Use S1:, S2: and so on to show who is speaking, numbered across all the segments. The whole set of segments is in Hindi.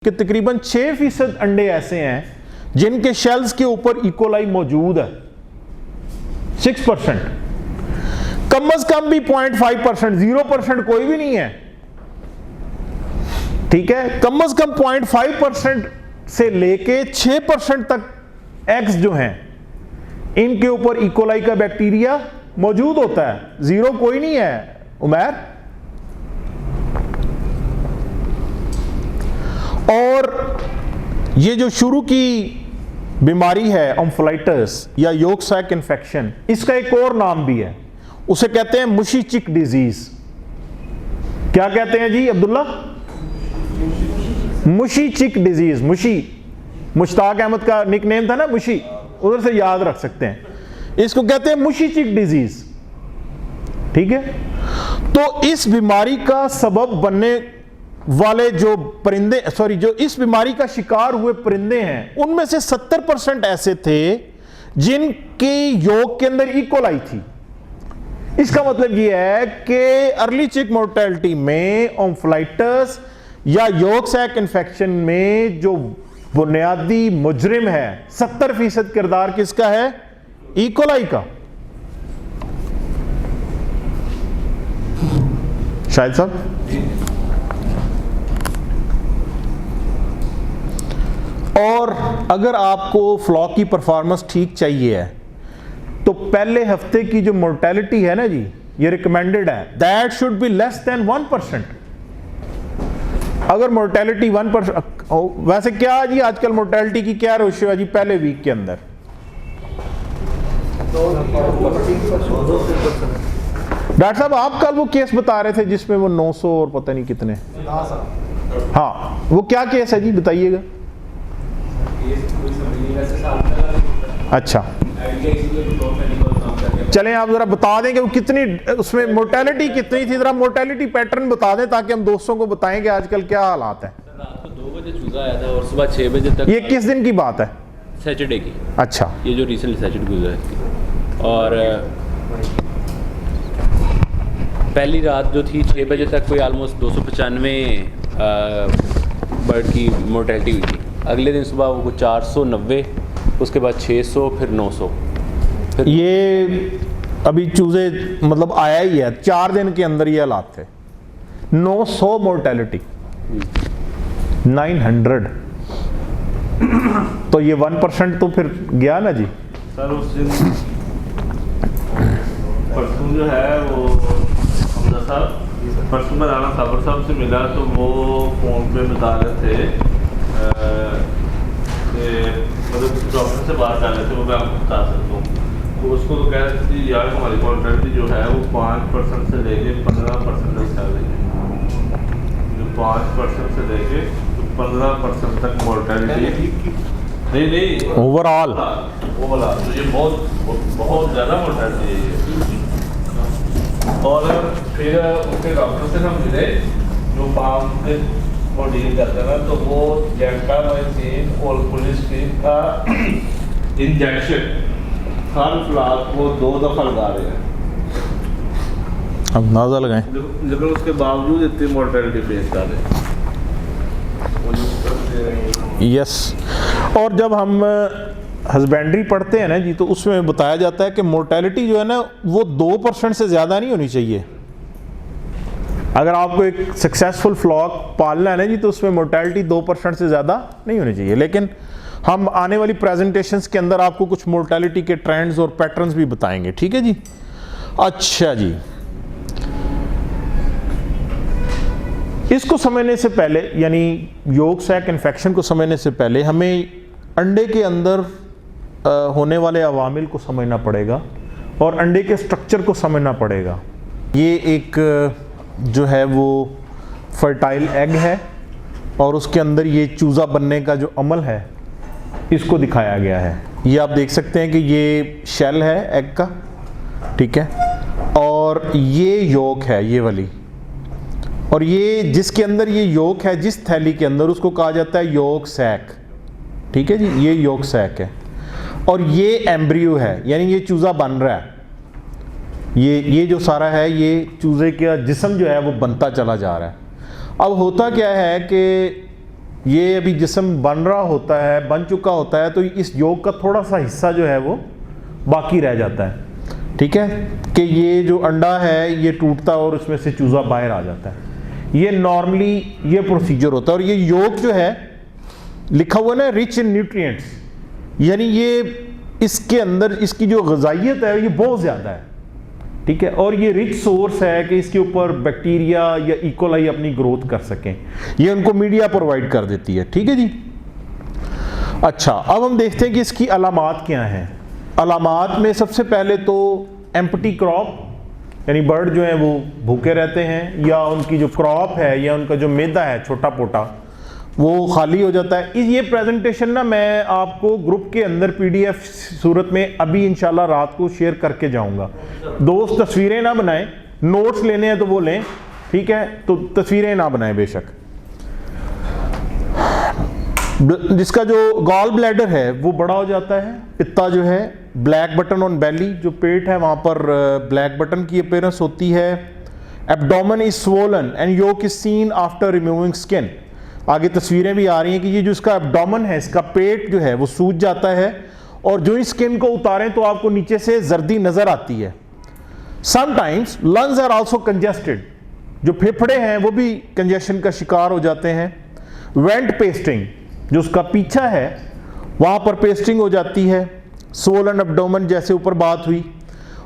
S1: कि तकरीबन 6% अंडे ऐसे हैं जिनके शेल्स के ऊपर इकोलाई मौजूद है। 6%, कम अज कम भी 0.5%, 0% कोई भी नहीं है। ठीक है, कम अज कम 0.5% से लेके 6% तक एग्स जो हैं इनके ऊपर इकोलाई का बैक्टीरिया मौजूद होता है। 0 कोई नहीं है उमैर। और ये जो शुरू की बीमारी है ओम्फलाइटिस या यॉर्क सैक इन्फेक्शन, इसका एक और नाम भी है, उसे कहते हैं मुशी चिक डिजीज। क्या कहते हैं जी अब्दुल्ला? मुशी चिक डिजीज। मुशी मुश्ताक अहमद का निकनेम था ना मुशी, उधर से याद रख सकते हैं। इसको कहते हैं मुशी चिक डिजीज। ठीक है, तो इस बीमारी का सबब बनने वाले जो परिंदे जो इस बीमारी का शिकार हुए परिंदे हैं, उनमें से 70% ऐसे थे जिनके यॉर्क के अंदर इकोलाई थी। इसका मतलब यह है कि अर्ली चिक मोर्टेलिटी में ओम्फलाइटिस या यॉर्क सैक इन्फेक्शन में जो बुनियादी मुजरिम है, 70% किरदार किसका है? इकोलाई का। शायद साहब। और अगर आपको फ्लॉक की परफॉर्मेंस ठीक चाहिए है तो पहले हफ्ते की जो मोर्टेलिटी है ना जी, ये रिकमेंडेड है, that should be less than 1%। अगर मोर्टेलिटी 1%, वैसे क्या जी आजकल मोर्टेलिटी की क्या रेशियो है जी पहले वीक के अंदर? डॉक्टर साहब आप कल वो केस बता रहे थे जिसमें वो 900 और पता नहीं कितने, हाँ वो क्या केस है जी बताइएगा। अच्छा चलें आप जरा बता दें कि वो कितनी, उसमें मोर्टेलिटी कितनी थी, जरा मोर्टेलिटी पैटर्न बता दें ताकि हम दोस्तों को बताएं कि आजकल क्या हालात है।
S2: रात को 2 बजे चूजा आया था और सुबह 6 बजे तक।
S1: ये किस दिन की बात है?
S2: सैटरडे की।
S1: अच्छा,
S2: ये जो रिसेंटली सैटरडे गुजरा है। और पहली रात जो थी 6 बजे तक कोई ऑलमोस्ट 295 बर्ड की मोर्टेलिटी हुई थी। अगले दिन सुबह वो 490, उसके बाद 600, फिर 900। फिर
S1: ये अभी चूजे मतलब आया ही है, 4 दिन के अंदर ये हालात थे। 900 मोर्टेलिटी, 900। तो ये 1% तो फिर गया ना जी
S3: सर। उस दिन परसों जो है वो हमजा साहब, परसों में राना साबर साहब से मिला तो वो फ़ोन पे बता रहे थे मतलब डॉक्टर से बात कर रहे थे, वो मैं आपको बता सकता हूँ। तो उसको तो कह रहे थे यार हमारी मोर्टेलिटी जो है वो 5% से लेके 15% तक चल रही है। जो 5% से लेके 15% तक मोर्टेलिटी नहीं
S1: ओवरऑल
S3: तो ये बहुत ज़्यादा मोर्टेलिटी है। और फिर उसके डॉक्टर से हम मिले जो फार्म से वो डील करते हैं, तो वो जेंटामाइसिन और पुलिस्टीन का इंजेक्शन हर फ्लाक वो 2 दफ़ा लगा रहे हैं।
S1: अब अंदाजा लगाएं।
S3: लेकिन उसके बावजूद इतनी मोर्टेलिटी फेस कर रहे हैं।
S1: यस, और जब हम हस्बेंड्री पढ़ते हैं ना जी, तो उसमें बताया जाता है कि मोर्टेलिटी जो है ना वो 2% से ज़्यादा नहीं होनी चाहिए। अगर आपको एक सक्सेसफुल फ्लॉक पालना है ना जी, तो उसमें मोर्टेलिटी 2% से ज़्यादा नहीं होनी चाहिए। लेकिन हम आने वाली प्रेजेंटेशंस के अंदर आपको कुछ मोर्टेलिटी के ट्रेंड्स और पैटर्न्स भी बताएंगे। ठीक है जी। अच्छा जी, इसको समझने से पहले, यानी यॉर्क सैक इन्फेक्शन को समझने से पहले हमें अंडे के अंदर होने वाले अवामिल को समझना पड़ेगा और अंडे के स्ट्रक्चर को समझना पड़ेगा। ये एक जो है वो फर्टाइल एग है और उसके अंदर ये चूज़ा बनने का जो अमल है इसको दिखाया गया है। ये आप देख सकते हैं कि ये शेल है एग का, ठीक है, और ये यॉर्क है ये वाली, और ये जिसके अंदर ये यॉर्क है, जिस थैली के अंदर, उसको कहा जाता है यॉर्क सैक। ठीक है जी, ये यॉर्क सैक है और ये एम्ब्रियो है, यानी ये चूज़ा बन रहा है। ये जो सारा है ये चूज़े का जिस्म जो है वो बनता चला जा रहा है। अब होता क्या है कि ये अभी जिस्म बन रहा होता है, बन चुका होता है, तो इस योग का थोड़ा सा हिस्सा जो है वो बाकी रह जाता है। ठीक है, कि ये जो अंडा है ये टूटता है और उसमें से चूज़ा बाहर आ जाता है। ये नॉर्मली ये प्रोसीजर होता है। और ये योग जो है लिखा हुआ है ना, रिच इन न्यूट्रिएंट्स, यानी ये इसके अंदर इसकी जो ग़िज़ाइयत है ये बहुत ज़्यादा है। ठीक है, और ये रिच सोर्स है कि इसके ऊपर बैक्टीरिया या इकोलाई अपनी ग्रोथ कर सकें, ये उनको मीडिया प्रोवाइड कर देती है। ठीक है जी। अच्छा, अब हम देखते हैं कि इसकी अलामात क्या हैं। अलामात में सबसे पहले तो एम्प्टी क्रॉप, यानी बर्ड जो है वो भूखे रहते हैं, या उनकी जो क्रॉप है या उनका जो मैदा है छोटा पोटा वो खाली हो जाता है। ये प्रेजेंटेशन ना मैं आपको ग्रुप के अंदर PDF सूरत में अभी इंशाल्लाह रात को शेयर करके जाऊंगा। दोस्त तस्वीरें ना बनाएं, नोट्स लेने हैं तो वो लें, ठीक है, तो तस्वीरें ना बनाएं बेशक। जिसका जो गॉल ब्लैडर है वो बड़ा हो जाता है, पित्ता जो है, ब्लैक बटन ऑन बेली, जो पेट है वहां पर ब्लैक बटन की अपीयरेंस होती है। Abdomen is swollen and yolk is seen after removing skin. आगे तस्वीरें भी आ रही हैं कि ये जो इसका एब्डोमेन है, इसका पेट जो है वो सूज जाता है, और जो ही स्किन को उतारें तो आपको नीचे से जर्दी नजर आती है। Sometimes lungs are also congested, जो फेफड़े हैं वो भी कंजेशन का शिकार हो जाते हैं। वेंट पेस्टिंग, जो उसका पीछा है वहां पर पेस्टिंग हो जाती है। स्वोलन एब्डोमेन जैसे ऊपर बात हुई।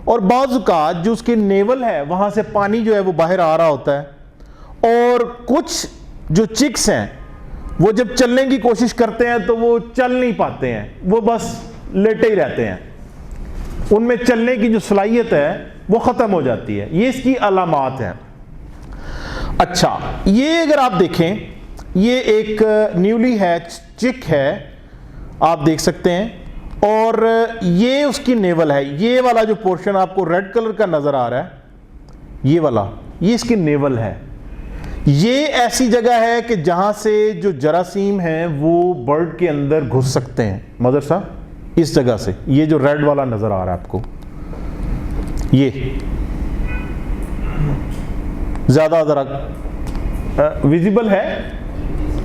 S1: और बाज़ जो उसके नेवल है वहां से पानी जो है वो बाहर आ रहा होता है। और कुछ जो चिक्स हैं वो जब चलने की कोशिश करते हैं तो वो चल नहीं पाते हैं, वो बस लेटे ही रहते हैं, उनमें चलने की जो सलाहियत है वो ख़त्म हो जाती है। ये इसकी अलामात हैं। अच्छा, ये अगर आप देखें, ये एक न्यूली हैच चिक है, आप देख सकते हैं, और ये उसकी नेवल है। ये वाला जो पोर्शन आपको रेड कलर का नज़र आ रहा है, ये वाला, ये इसकी नेवल है। ये ऐसी जगह है कि जहां से जो जरासीम है वो बर्ड के अंदर घुस सकते हैं। मदर साहब, इस जगह से, ये जो रेड वाला नजर आ रहा है आपको, ये ज्यादा जरा विजिबल है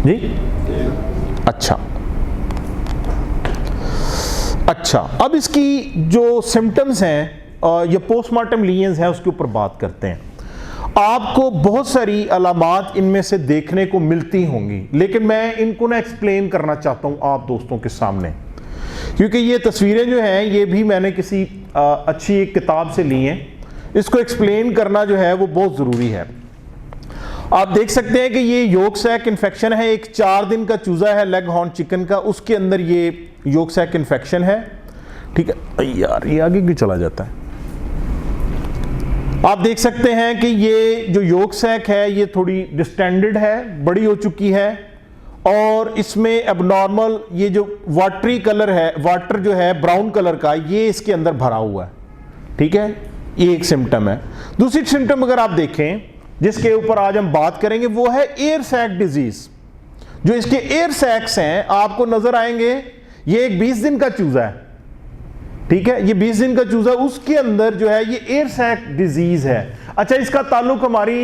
S1: जी? अच्छा, अब इसकी जो सिम्टम्स हैं या पोस्टमार्टम लीजन्स हैं उसके ऊपर बात करते हैं। आपको बहुत सारी अलामात इनमें से देखने को मिलती होंगी, लेकिन मैं इनको ना एक्सप्लेन करना चाहता हूं आप दोस्तों के सामने, क्योंकि ये तस्वीरें जो हैं ये भी मैंने किसी अच्छी एक किताब से ली हैं। इसको एक्सप्लेन करना जो है वो बहुत ज़रूरी है। आप देख सकते हैं कि ये योक सैक इन्फेक्शन है। एक 4 दिन का चूज़ा है लेग हॉर्न चिकन का, उसके अंदर ये योक सैक इन्फेक्शन है। ठीक है यार, ये आगे भी चला जाता है। आप देख सकते हैं कि ये जो योक सैक है ये थोड़ी डिस्टेंडेड है, बड़ी हो चुकी है, और इसमें एबनॉर्मल ये जो वाटरी कलर है, वाटर जो है ब्राउन कलर का, ये इसके अंदर भरा हुआ है। ठीक है, ये एक सिम्टम है। दूसरी सिम्टम अगर आप देखें जिसके ऊपर आज हम बात करेंगे वो है एयर सैक डिजीज। जो इसके एयर सैक्स हैं आपको नजर आएंगे, ये एक 20 दिन का चूजा है। ठीक है, ये 20 दिन का चूजा, उसके अंदर जो है ये एयर सैक डिजीज है। अच्छा, इसका ताल्लुक हमारी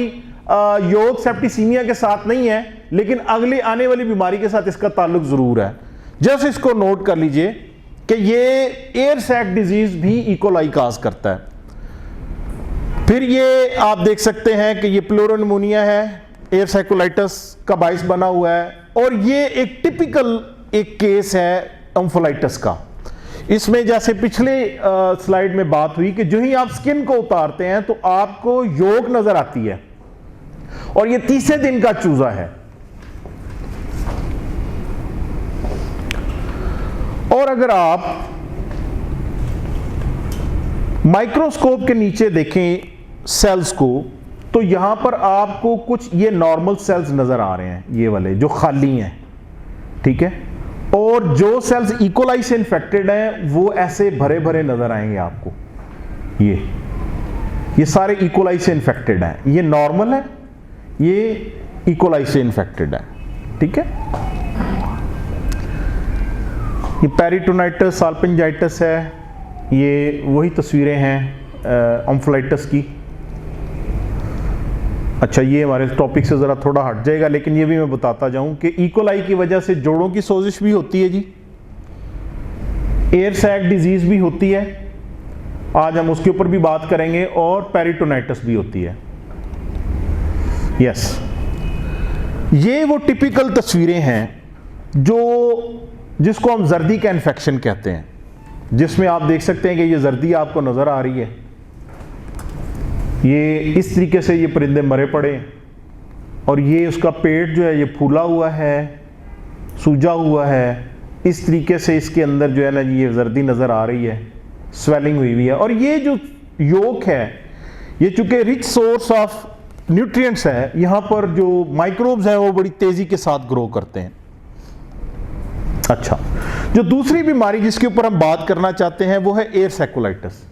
S1: योक सेप्टिसीमिया के साथ नहीं है, लेकिन अगली आने वाली बीमारी के साथ इसका ताल्लुक जरूर है। जस्ट इसको नोट कर लीजिए कि ये एयर सैक डिजीज भी इकोलाई काज करता है। फिर ये आप देख सकते हैं कि ये प्लूरोनिमोनिया है, एयर सैकुलाइटिस का बाइस बना हुआ है, और ये एक टिपिकल एक केस है एम्फोलाइटिस का। इसमें जैसे पिछले स्लाइड में बात हुई कि जो ही आप स्किन को उतारते हैं तो आपको योक नजर आती है, और ये 30 दिन का चूजा है। और अगर आप माइक्रोस्कोप के नीचे देखें सेल्स को, तो यहां पर आपको कुछ ये नॉर्मल सेल्स नजर आ रहे हैं, ये वाले जो खाली हैं। ठीक है, और जो सेल्स इकोलाई से इन्फेक्टेड हैं वो ऐसे भरे भरे नजर आएंगे आपको। ये सारे इकोलाई से इन्फेक्टेड हैं, ये नॉर्मल है, ये इकोलाई से इन्फेक्टेड है। ठीक है, ये पेरिटोनाइटिस, साल्पिंजाइटिस है, ये वही तस्वीरें हैं एम्फोलाइटिस की। अच्छा, ये हमारे टॉपिक से ज़रा थोड़ा हट जाएगा, लेकिन ये भी मैं बताता जाऊं कि इकोलाई की वजह से जोड़ों की सोजिश भी होती है जी, एयर सैक डिजीज भी होती है, आज हम उसके ऊपर भी बात करेंगे, और पेरिटोनाइटिस भी होती है। यस, ये वो टिपिकल तस्वीरें हैं जिसको हम जर्दी का इन्फेक्शन कहते हैं, जिसमें आप देख सकते हैं कि ये जर्दी आपको नज़र आ रही है, ये इस तरीके से ये परिंदे मरे पड़े, और ये उसका पेट जो है ये फूला हुआ है, सूजा हुआ है, इस तरीके से इसके अंदर जो है ना ये जर्दी नज़र आ रही है, स्वेलिंग हुई हुई है। और ये जो योक है ये चूंकि रिच सोर्स ऑफ न्यूट्रिएंट्स है, यहाँ पर जो माइक्रोब्स हैं वो बड़ी तेज़ी के साथ ग्रो करते हैं। अच्छा, जो दूसरी बीमारी जिसके ऊपर हम बात करना चाहते हैं वो है एयर सैकुलाइटिस।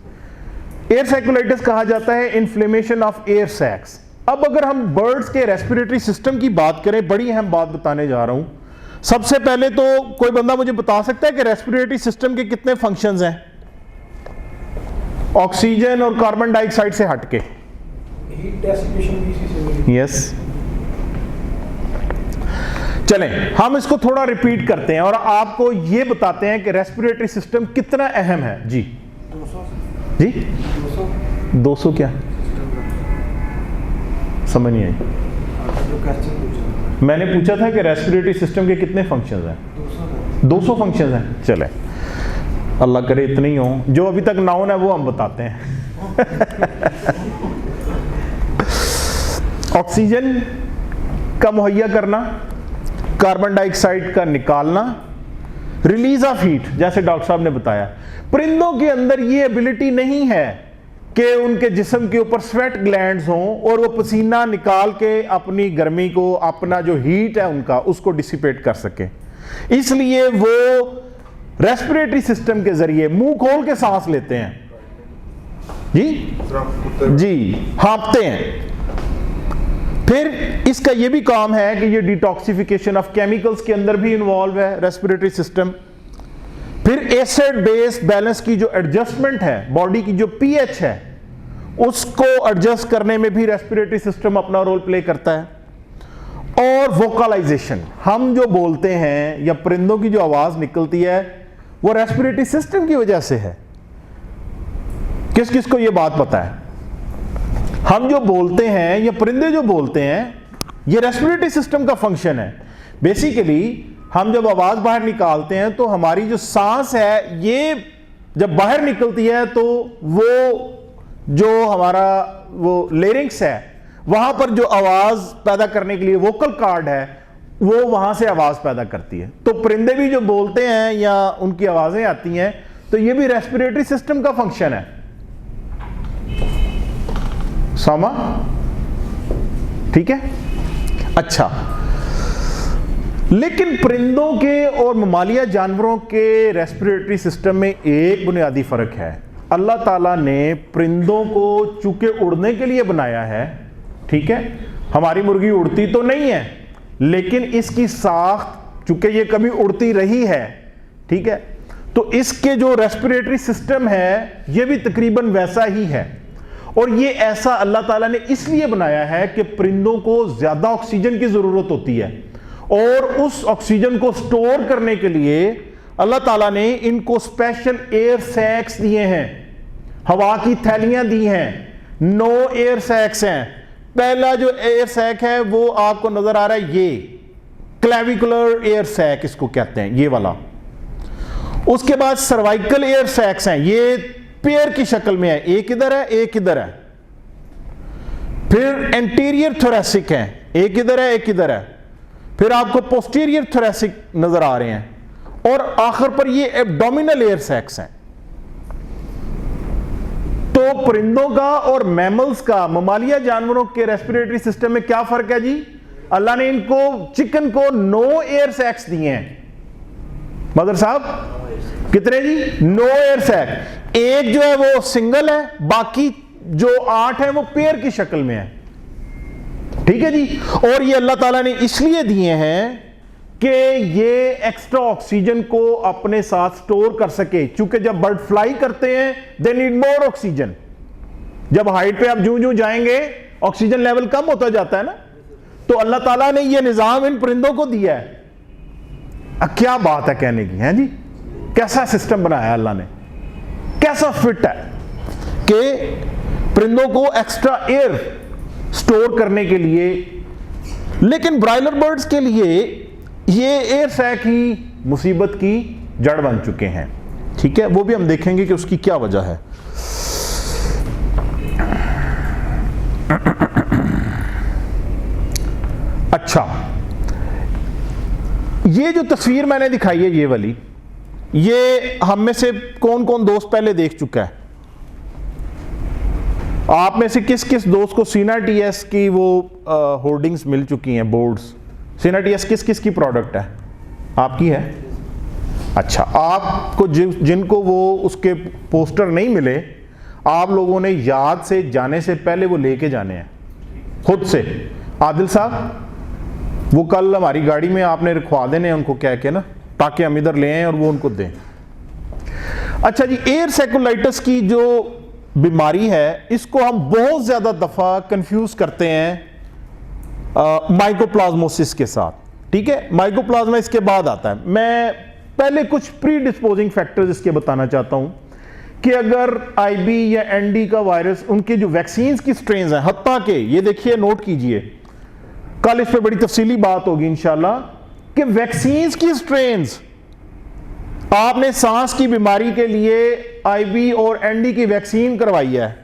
S1: एयर सैकुलाइटिस कहा जाता है इन्फ्लेमेशन ऑफ एयर सैक्स। अब अगर हम बर्ड्स के रेस्पिरेटरी सिस्टम की बात करें, बड़ी अहम बात बताने जा रहा हूं। सबसे पहले तो कोई बंदा मुझे बता सकता है कि रेस्पिरेटरी सिस्टम के कितने फंक्शंस हैं ऑक्सीजन और कार्बन डाइऑक्साइड से हटके? यस, चलें हम इसको थोड़ा रिपीट करते हैं और आपको ये बताते हैं कि रेस्पिरेटरी सिस्टम कितना अहम है। जी 200 जी 200 क्या समझ नहीं आई? मैंने पूछा था कि रेस्पिरेटरी सिस्टम के कितने फंक्शंस हैं? 200 फंक्शंस हैं। चले, अल्लाह करे इतने ही हो, जो अभी तक नाउन है वो हम बताते हैं। ऑक्सीजन का मुहैया करना, कार्बन डाइऑक्साइड का निकालना, रिलीज ऑफ हीट, जैसे डॉक्टर साहब ने बताया। परिंदों के अंदर ये एबिलिटी नहीं है कि उनके जिस्म के ऊपर स्वेट ग्लैंड्स हों और वो पसीना निकाल के अपनी गर्मी को, अपना जो हीट है उनका, उसको डिसिपेट कर सके। इसलिए वो रेस्पिरेटरी सिस्टम के जरिए मुंह खोल के सांस लेते हैं जी, हाँफते हैं। फिर इसका यह भी काम है कि ये डिटॉक्सिफिकेशन ऑफ केमिकल्स के अंदर भी इन्वॉल्व है रेस्पिरेटरी सिस्टम। फिर एसिड बेस बैलेंस की जो एडजस्टमेंट है, बॉडी की जो पीएच है उसको एडजस्ट करने में भी रेस्पिरेटरी सिस्टम अपना रोल प्ले करता है। और वोकलाइजेशन, हम जो बोलते हैं या परिंदों की जो आवाज निकलती है वो रेस्पिरेटरी सिस्टम की वजह से है। किस किस को ये बात पता है? हम जो बोलते हैं या परिंदे जो बोलते हैं ये रेस्पिरेटरी सिस्टम का फंक्शन है। बेसिकली हम जब आवाज बाहर निकालते हैं तो हमारी जो सांस है ये जब बाहर निकलती है तो वो जो हमारा वो लेरिंक्स है वहां पर जो आवाज पैदा करने के लिए वोकल कार्ड है वो वहां से आवाज पैदा करती है। तो परिंदे भी जो बोलते हैं या उनकी आवाजें आती हैं तो ये भी रेस्पिरेटरी सिस्टम का फंक्शन है। सामा ठीक है? अच्छा, लेकिन परिंदों के और ममालिया जानवरों के रेस्पिरेटरी सिस्टम में एक बुनियादी फर्क है। अल्लाह ताला ने परिंदों को चूंकि उड़ने के लिए बनाया है, ठीक है, हमारी मुर्गी उड़ती तो नहीं है लेकिन इसकी साख्त चूंकि ये कभी उड़ती रही है, ठीक है, तो इसके जो रेस्पिरेटरी सिस्टम है ये भी तकरीबन वैसा ही है। और ये ऐसा अल्लाह ताला ने इसलिए बनाया है कि परिंदों को ज्यादा ऑक्सीजन की जरूरत होती है और उस ऑक्सीजन को स्टोर करने के लिए अल्लाह ताला ने इनको स्पेशल एयर सैक्स दिए हैं, हवा की थैलियां दी हैं। 9 एयर सैक्स हैं। पहला जो एयर सैक है वो आपको नजर आ रहा है, ये क्लेविकुलर एयर सैक इसको कहते हैं, ये वाला। उसके बाद सर्वाइकल एयर सैक्स हैं, ये पेयर की शक्ल में है, एक इधर है एक इधर है। फिर एंटीरियर थोरेसिक है, एक इधर है एक इधर है। फिर आपको पोस्टीरियर थोरेसिक नजर आ रहे हैं और आखिर पर ये एब्डोमिनल एयर सैक्स हैं। तो परिंदों का और मैमल्स का, ममालिया जानवरों के रेस्पिरेटरी सिस्टम में क्या फर्क है जी? अल्लाह ने इनको, चिकन को 9 एयर सैक्स दिए हैं। मदर साहब कितने जी? 9 एयर सैक। एक जो है वो सिंगल है, बाकी जो 8 है वो पेयर की शक्ल में है, ठीक है जी। और ये अल्लाह ताला ने इसलिए दिए हैं कि ये एक्स्ट्रा ऑक्सीजन को अपने साथ स्टोर कर सके, क्योंकि जब बर्ड फ्लाई करते हैं दे नीड मोर ऑक्सीजन। जब हाइट पे आप जूं जूं जाएंगे ऑक्सीजन लेवल कम होता जाता है ना। तो अल्लाह ताला ने ये निजाम इन परिंदों को दिया है। क्या बात है कहने की, है जी, कैसा सिस्टम बनाया अल्लाह ने, कैसा फिट है कि परिंदों को एक्स्ट्रा एयर स्टोर करने के लिए। लेकिन ब्रायलर बर्ड्स के लिए ये एयर सैक ही मुसीबत की जड़ बन चुके हैं। ठीक है, वो भी हम देखेंगे कि उसकी क्या वजह है। अच्छा, ये जो तस्वीर मैंने दिखाई है ये वाली, ये हम में से कौन कौन दोस्त पहले देख चुका है? आप में से किस किस दोस्त को सीना टीएस की वो होर्डिंग्स मिल चुकी हैं, बोर्ड्स? सीना टीएस किस किस की प्रोडक्ट है? आपकी है? अच्छा, आपको जिनको वो उसके पोस्टर नहीं मिले, आप लोगों ने याद से जाने से पहले वो लेके जाने हैं खुद से। आदिल साहब, वो कल हमारी गाड़ी में आपने रखवा देने हैं उनको कह के ना, ताकि हम इधर ले आएं और वो उनको दें। अच्छा जी, एयर सेकुलाइटिस की जो बीमारी है, इसको हम बहुत ज्यादा दफा कंफ्यूज करते हैं माइकोप्लाज्मोसिस के साथ। ठीक है, माइकोप्लाज्मा इसके बाद आता है। मैं पहले कुछ प्री डिस्पोजिंग फैक्टर्स इसके बताना चाहता हूं कि अगर आईबी या एनडी का वायरस, उनके जो वैक्सीन की स्ट्रेन है, हत्ता के ये देखिए, नोट कीजिए, कल इस पे बड़ी तफसीली बात होगी इंशाल्लाह, कि वैक्सीन की स्ट्रेन्स, आपने सांस की बीमारी के लिए आईबी और एनडी की वैक्सीन करवाई है,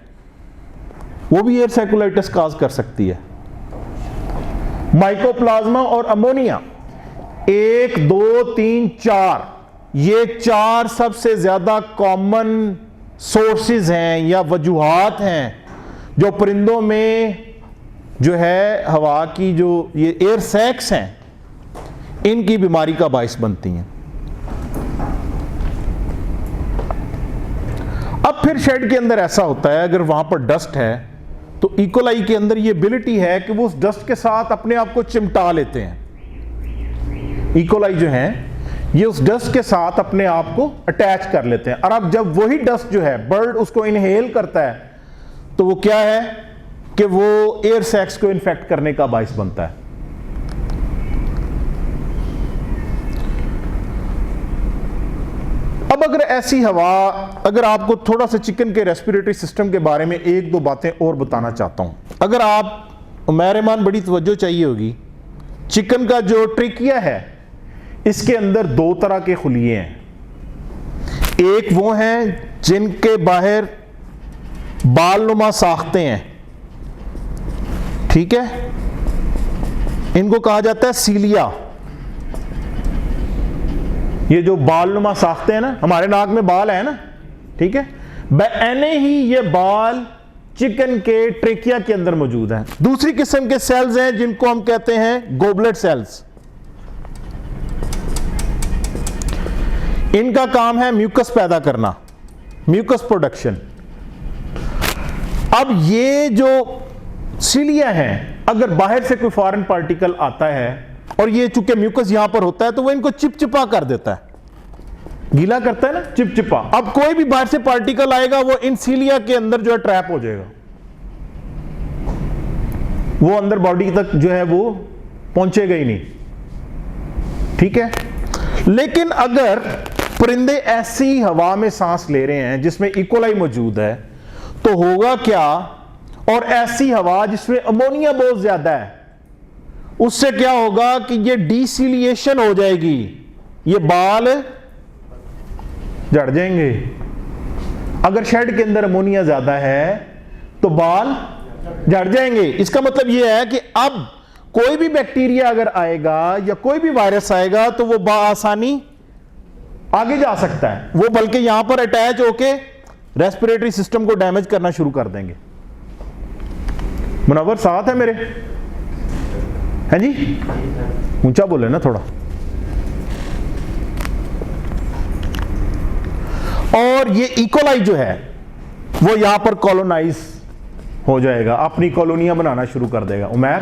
S1: वो भी एयर सेकुलाइटिस काज कर सकती है। माइकोप्लाज्मा और अमोनिया, 1, 2, 3, 4, ये 4 सबसे ज्यादा कॉमन सोर्सेज हैं या वजूहात हैं जो परिंदों में जो है हवा की जो ये एयर सैक्स हैं, इनकी बीमारी का बाइस बनती हैं। अब फिर शेड के अंदर ऐसा होता है, अगर वहां पर डस्ट है तो इकोलाई के अंदर ये एबिलिटी है कि वो उस डस्ट के साथ अपने आप को चिमटा लेते हैं। इकोलाई जो हैं ये उस डस्ट के साथ अपने आप को अटैच कर लेते हैं, और अब जब वही डस्ट जो है बर्ड उसको इनहेल करता है तो वो क्या है कि वो एयर सैक्स को इन्फेक्ट करने का बाइस बनता है। अब अगर ऐसी हवा, अगर आपको थोड़ा सा चिकन के रेस्पिरेटरी सिस्टम के बारे में 1-2 बातें और बताना चाहता हूं। अगर आप मेहरबान, बड़ी तवज्जो चाहिए होगी। चिकन का जो ट्रिकिया है, इसके अंदर 2 तरह के खुलिये हैं। एक वो हैं जिनके बाहर बालनुमा साख्ते हैं, ठीक है, इनको कहा जाता है सीलिया। ये जो बालनुमा साख्ते हैं ना, हमारे नाक में बाल है ना, ठीक है, ऐने ही ये बाल चिकन के ट्रेकिया के अंदर मौजूद हैं। दूसरी किस्म के सेल्स हैं जिनको हम कहते हैं गोबलेट सेल्स। इनका काम है म्यूकस पैदा करना, म्यूकस प्रोडक्शन। अब ये जो सीलिया हैं, अगर बाहर से कोई फॉरेन पार्टिकल आता है और ये चूंकि म्यूकस यहां पर होता है तो वो इनको चिपचिपा कर देता है, गीला करता है ना, चिपचिपा। अब कोई भी बाहर से पार्टिकल आएगा वो इन सीलिया के अंदर जो है ट्रैप हो जाएगा, वो अंदर बॉडी तक जो है वो पहुंचेगा ही नहीं, ठीक है। लेकिन अगर परिंदे ऐसी हवा में सांस ले रहे हैं जिसमें इकोलाई मौजूद है तो होगा क्या, और ऐसी हवा जिसमें अमोनिया बहुत ज्यादा है, उससे क्या होगा कि ये डिसिलिएशन हो जाएगी, ये बाल झड़ जाएंगे। अगर शेड के अंदर अमोनिया ज्यादा है तो बाल झड़ जाएंगे। इसका मतलब यह है कि अब कोई भी बैक्टीरिया अगर आएगा या कोई भी वायरस आएगा तो वो आसानी आगे जा सकता है, वो बल्कि यहां पर अटैच होके रेस्पिरेटरी सिस्टम को डैमेज करना शुरू कर देंगे। मुनव्वर साथ है मेरे, हैं जी? ऊंचा बोले ना थोड़ा। और ये इकोलाई जो है वो यहां पर कॉलोनाइज हो जाएगा, अपनी कॉलोनियां बनाना शुरू कर देगा। उमैर,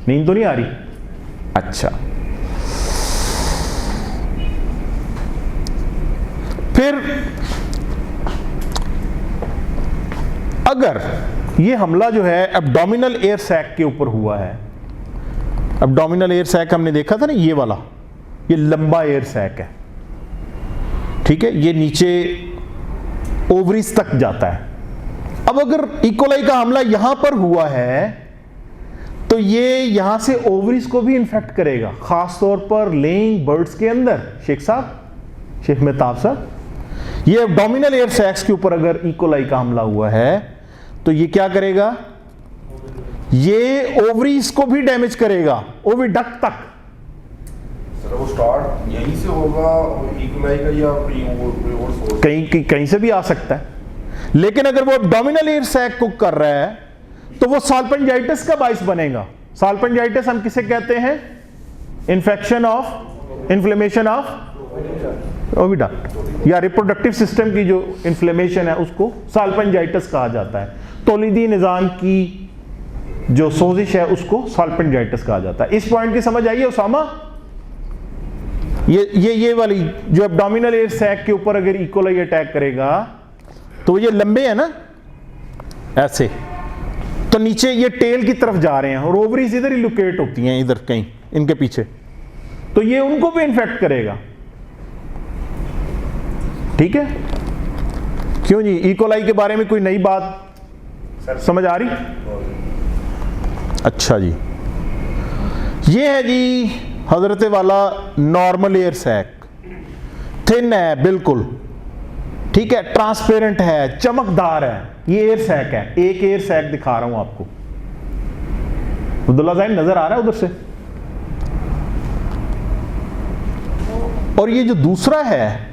S1: नींद तो नहीं आ रही? अच्छा, फिर अगर ये हमला जो है एब्डोमिनल एयर सैक के ऊपर हुआ है। एब्डोमिनल एयर सैक हमने देखा था ना, ये वाला, ये लंबा एयर सैक है, ठीक है, ये नीचे ओवरीज तक जाता है। अब अगर इकोलाई का हमला यहां पर हुआ है तो ये यहां से ओवरीज को भी इन्फेक्ट करेगा, खास तौर पर लेइंग बर्ड्स के अंदर। शेख साहब, शेख मेहताब साहब, ये एब्डोमिनल एयर सैक्स के ऊपर अगर इकोलाई का हमला हुआ है तो ये क्या करेगा, ये ओवरीज को भी डैमेज करेगा, ओविडक्ट तक।
S4: सर वो स्टार्ट यहीं से होगा इकोलाई का या कोई और सोर्स?
S1: कहीं से भी आ सकता है, लेकिन अगर वो एब्डोमिनल एयर सैक को कर रहा है तो वो साल्पिंजाइटिस का बाइस बनेगा। साल्पिंजाइटिस हम किसे कहते हैं? Infection of, inflammation of oviduct या रिप्रोडक्टिव सिस्टम की जो इन्फ्लेमेशन है उसको साल्पिंजाइटिस कहा जाता है। तौलीदी निज़ाम की जो सोजिश है उसको साल्पिंजाइटिस कहा जाता है। इस पॉइंट की समझ आई है उसामा? ये वाली जो एब्डोमिनल एयर सैक के ऊपर अगर इकोलाई अटैक करेगा तो ये लंबे है ना ऐसे, तो नीचे ये टेल की तरफ जा रहे हैं और ओवरीज इधर ही लोकेट होती हैं, इधर कहीं इनके पीछे, तो ये उनको भी इन्फेक्ट करेगा। ठीक है, क्यों जी? इकोलाई के बारे में कोई नई बात समझ आ रही? अच्छा जी, ये है जी हजरत वाला नॉर्मल एयर सैक, थिन है बिल्कुल, ठीक है, ट्रांसपेरेंट है, चमकदार है, ये एयर सैक है। एक एयर सैक दिखा रहा हूं आपको, अब्दुल्ला साहब नजर आ रहा है उधर से? और ये जो दूसरा है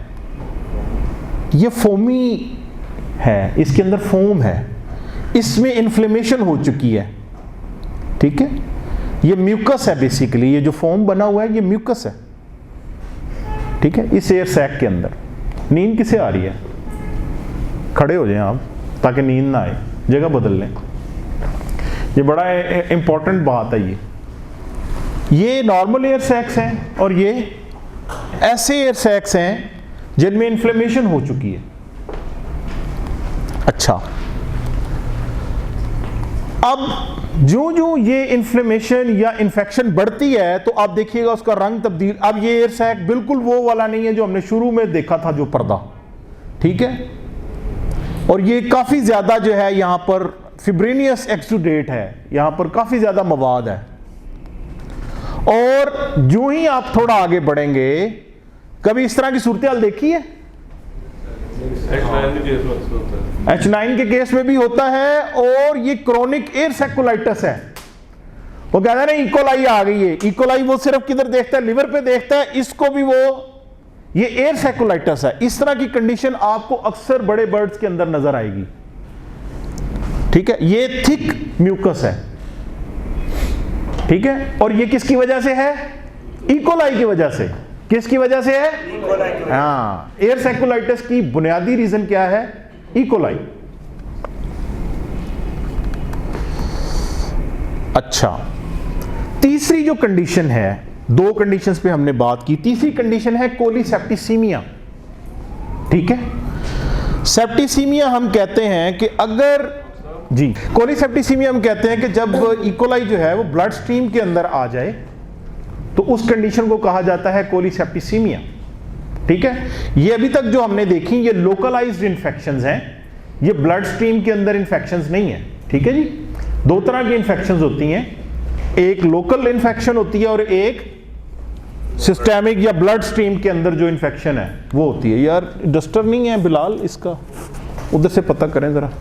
S1: ये फोमी है, इसके अंदर फोम है, इसमें इन्फ्लेमेशन हो चुकी है, ठीक है, ये म्यूकस है बेसिकली, ये जो फोम बना हुआ है ये म्यूकस है, ठीक है, इस एयर सैक के अंदर। नींद किसे आ रही है? खड़े हो जाएं आप ताकि नींद ना आए, जगह बदल लें, ये बड़ा इंपॉर्टेंट बात है। ये नॉर्मल एयर सैक्स हैं और ये ऐसे एयर सैक्स हैं जिनमें इन्फ्लेमेशन हो चुकी है। अच्छा, अब जो जो ये इन्फ्लेमेशन या इन्फेक्शन बढ़ती है तो आप देखिएगा उसका रंग तब्दील। अब ये एयर सैक बिल्कुल वो वाला नहीं है जो हमने शुरू में देखा था, जो पर्दा, ठीक है, और ये काफी ज्यादा जो है यहां पर फिब्रेनियस एक्सुडेट है, यहां पर काफी ज्यादा मवाद है। और जो ही आप थोड़ा आगे बढ़ेंगे, कभी इस तरह की सूरत हाल देखी है? H9 के केस में भी होता है, और ये क्रोनिक एयर सैकुलाइटिस है। वो कहता है ना इकोलाई आ गई है, इकोलाई वो सिर्फ किधर देखता है? लिवर पे देखता है, इसको भी वो, ये एयर सैकुलाइटिस है। इस तरह की कंडीशन आपको अक्सर बड़े बर्ड्स के अंदर नजर आएगी, ठीक है, ये थिक म्यूकस है, ठीक है, और ये किसकी वजह से है? इकोलाई की वजह से। किसकी वजह से है? हाँ, एयर सैकुलाइटिस की बुनियादी रीजन क्या है? इकोलाई। अच्छा, तीसरी जो कंडीशन है, दो कंडीशंस पे हमने बात की, तीसरी कंडीशन है कोलीसेप्टिसीमिया, ठीक है। सेप्टिसीमिया हम कहते हैं कि अगर जी, कोलीसेप्टिसीमिया हम कहते हैं कि जब इकोलाई जो है वो ब्लड स्ट्रीम के अंदर आ जाए तो उस कंडीशन को कहा जाता है कोलीसेप्टिसीमिया, ठीक है। ये अभी तक जो हमने देखी ये लोकलाइज्ड इन्फेक्शंस हैं, ये ब्लड स्ट्रीम के अंदर इन्फेक्शंस नहीं है, ठीक है जी। दो तरह की इन्फेक्शंस होती हैं, एक लोकल इन्फेक्शन होती है और एक सिस्टेमिक या ब्लड स्ट्रीम के अंदर जो इन्फेक्शन है वो होती है। यार डस्टर नहीं है बिलाल, इसका उधर से पता करें जरा।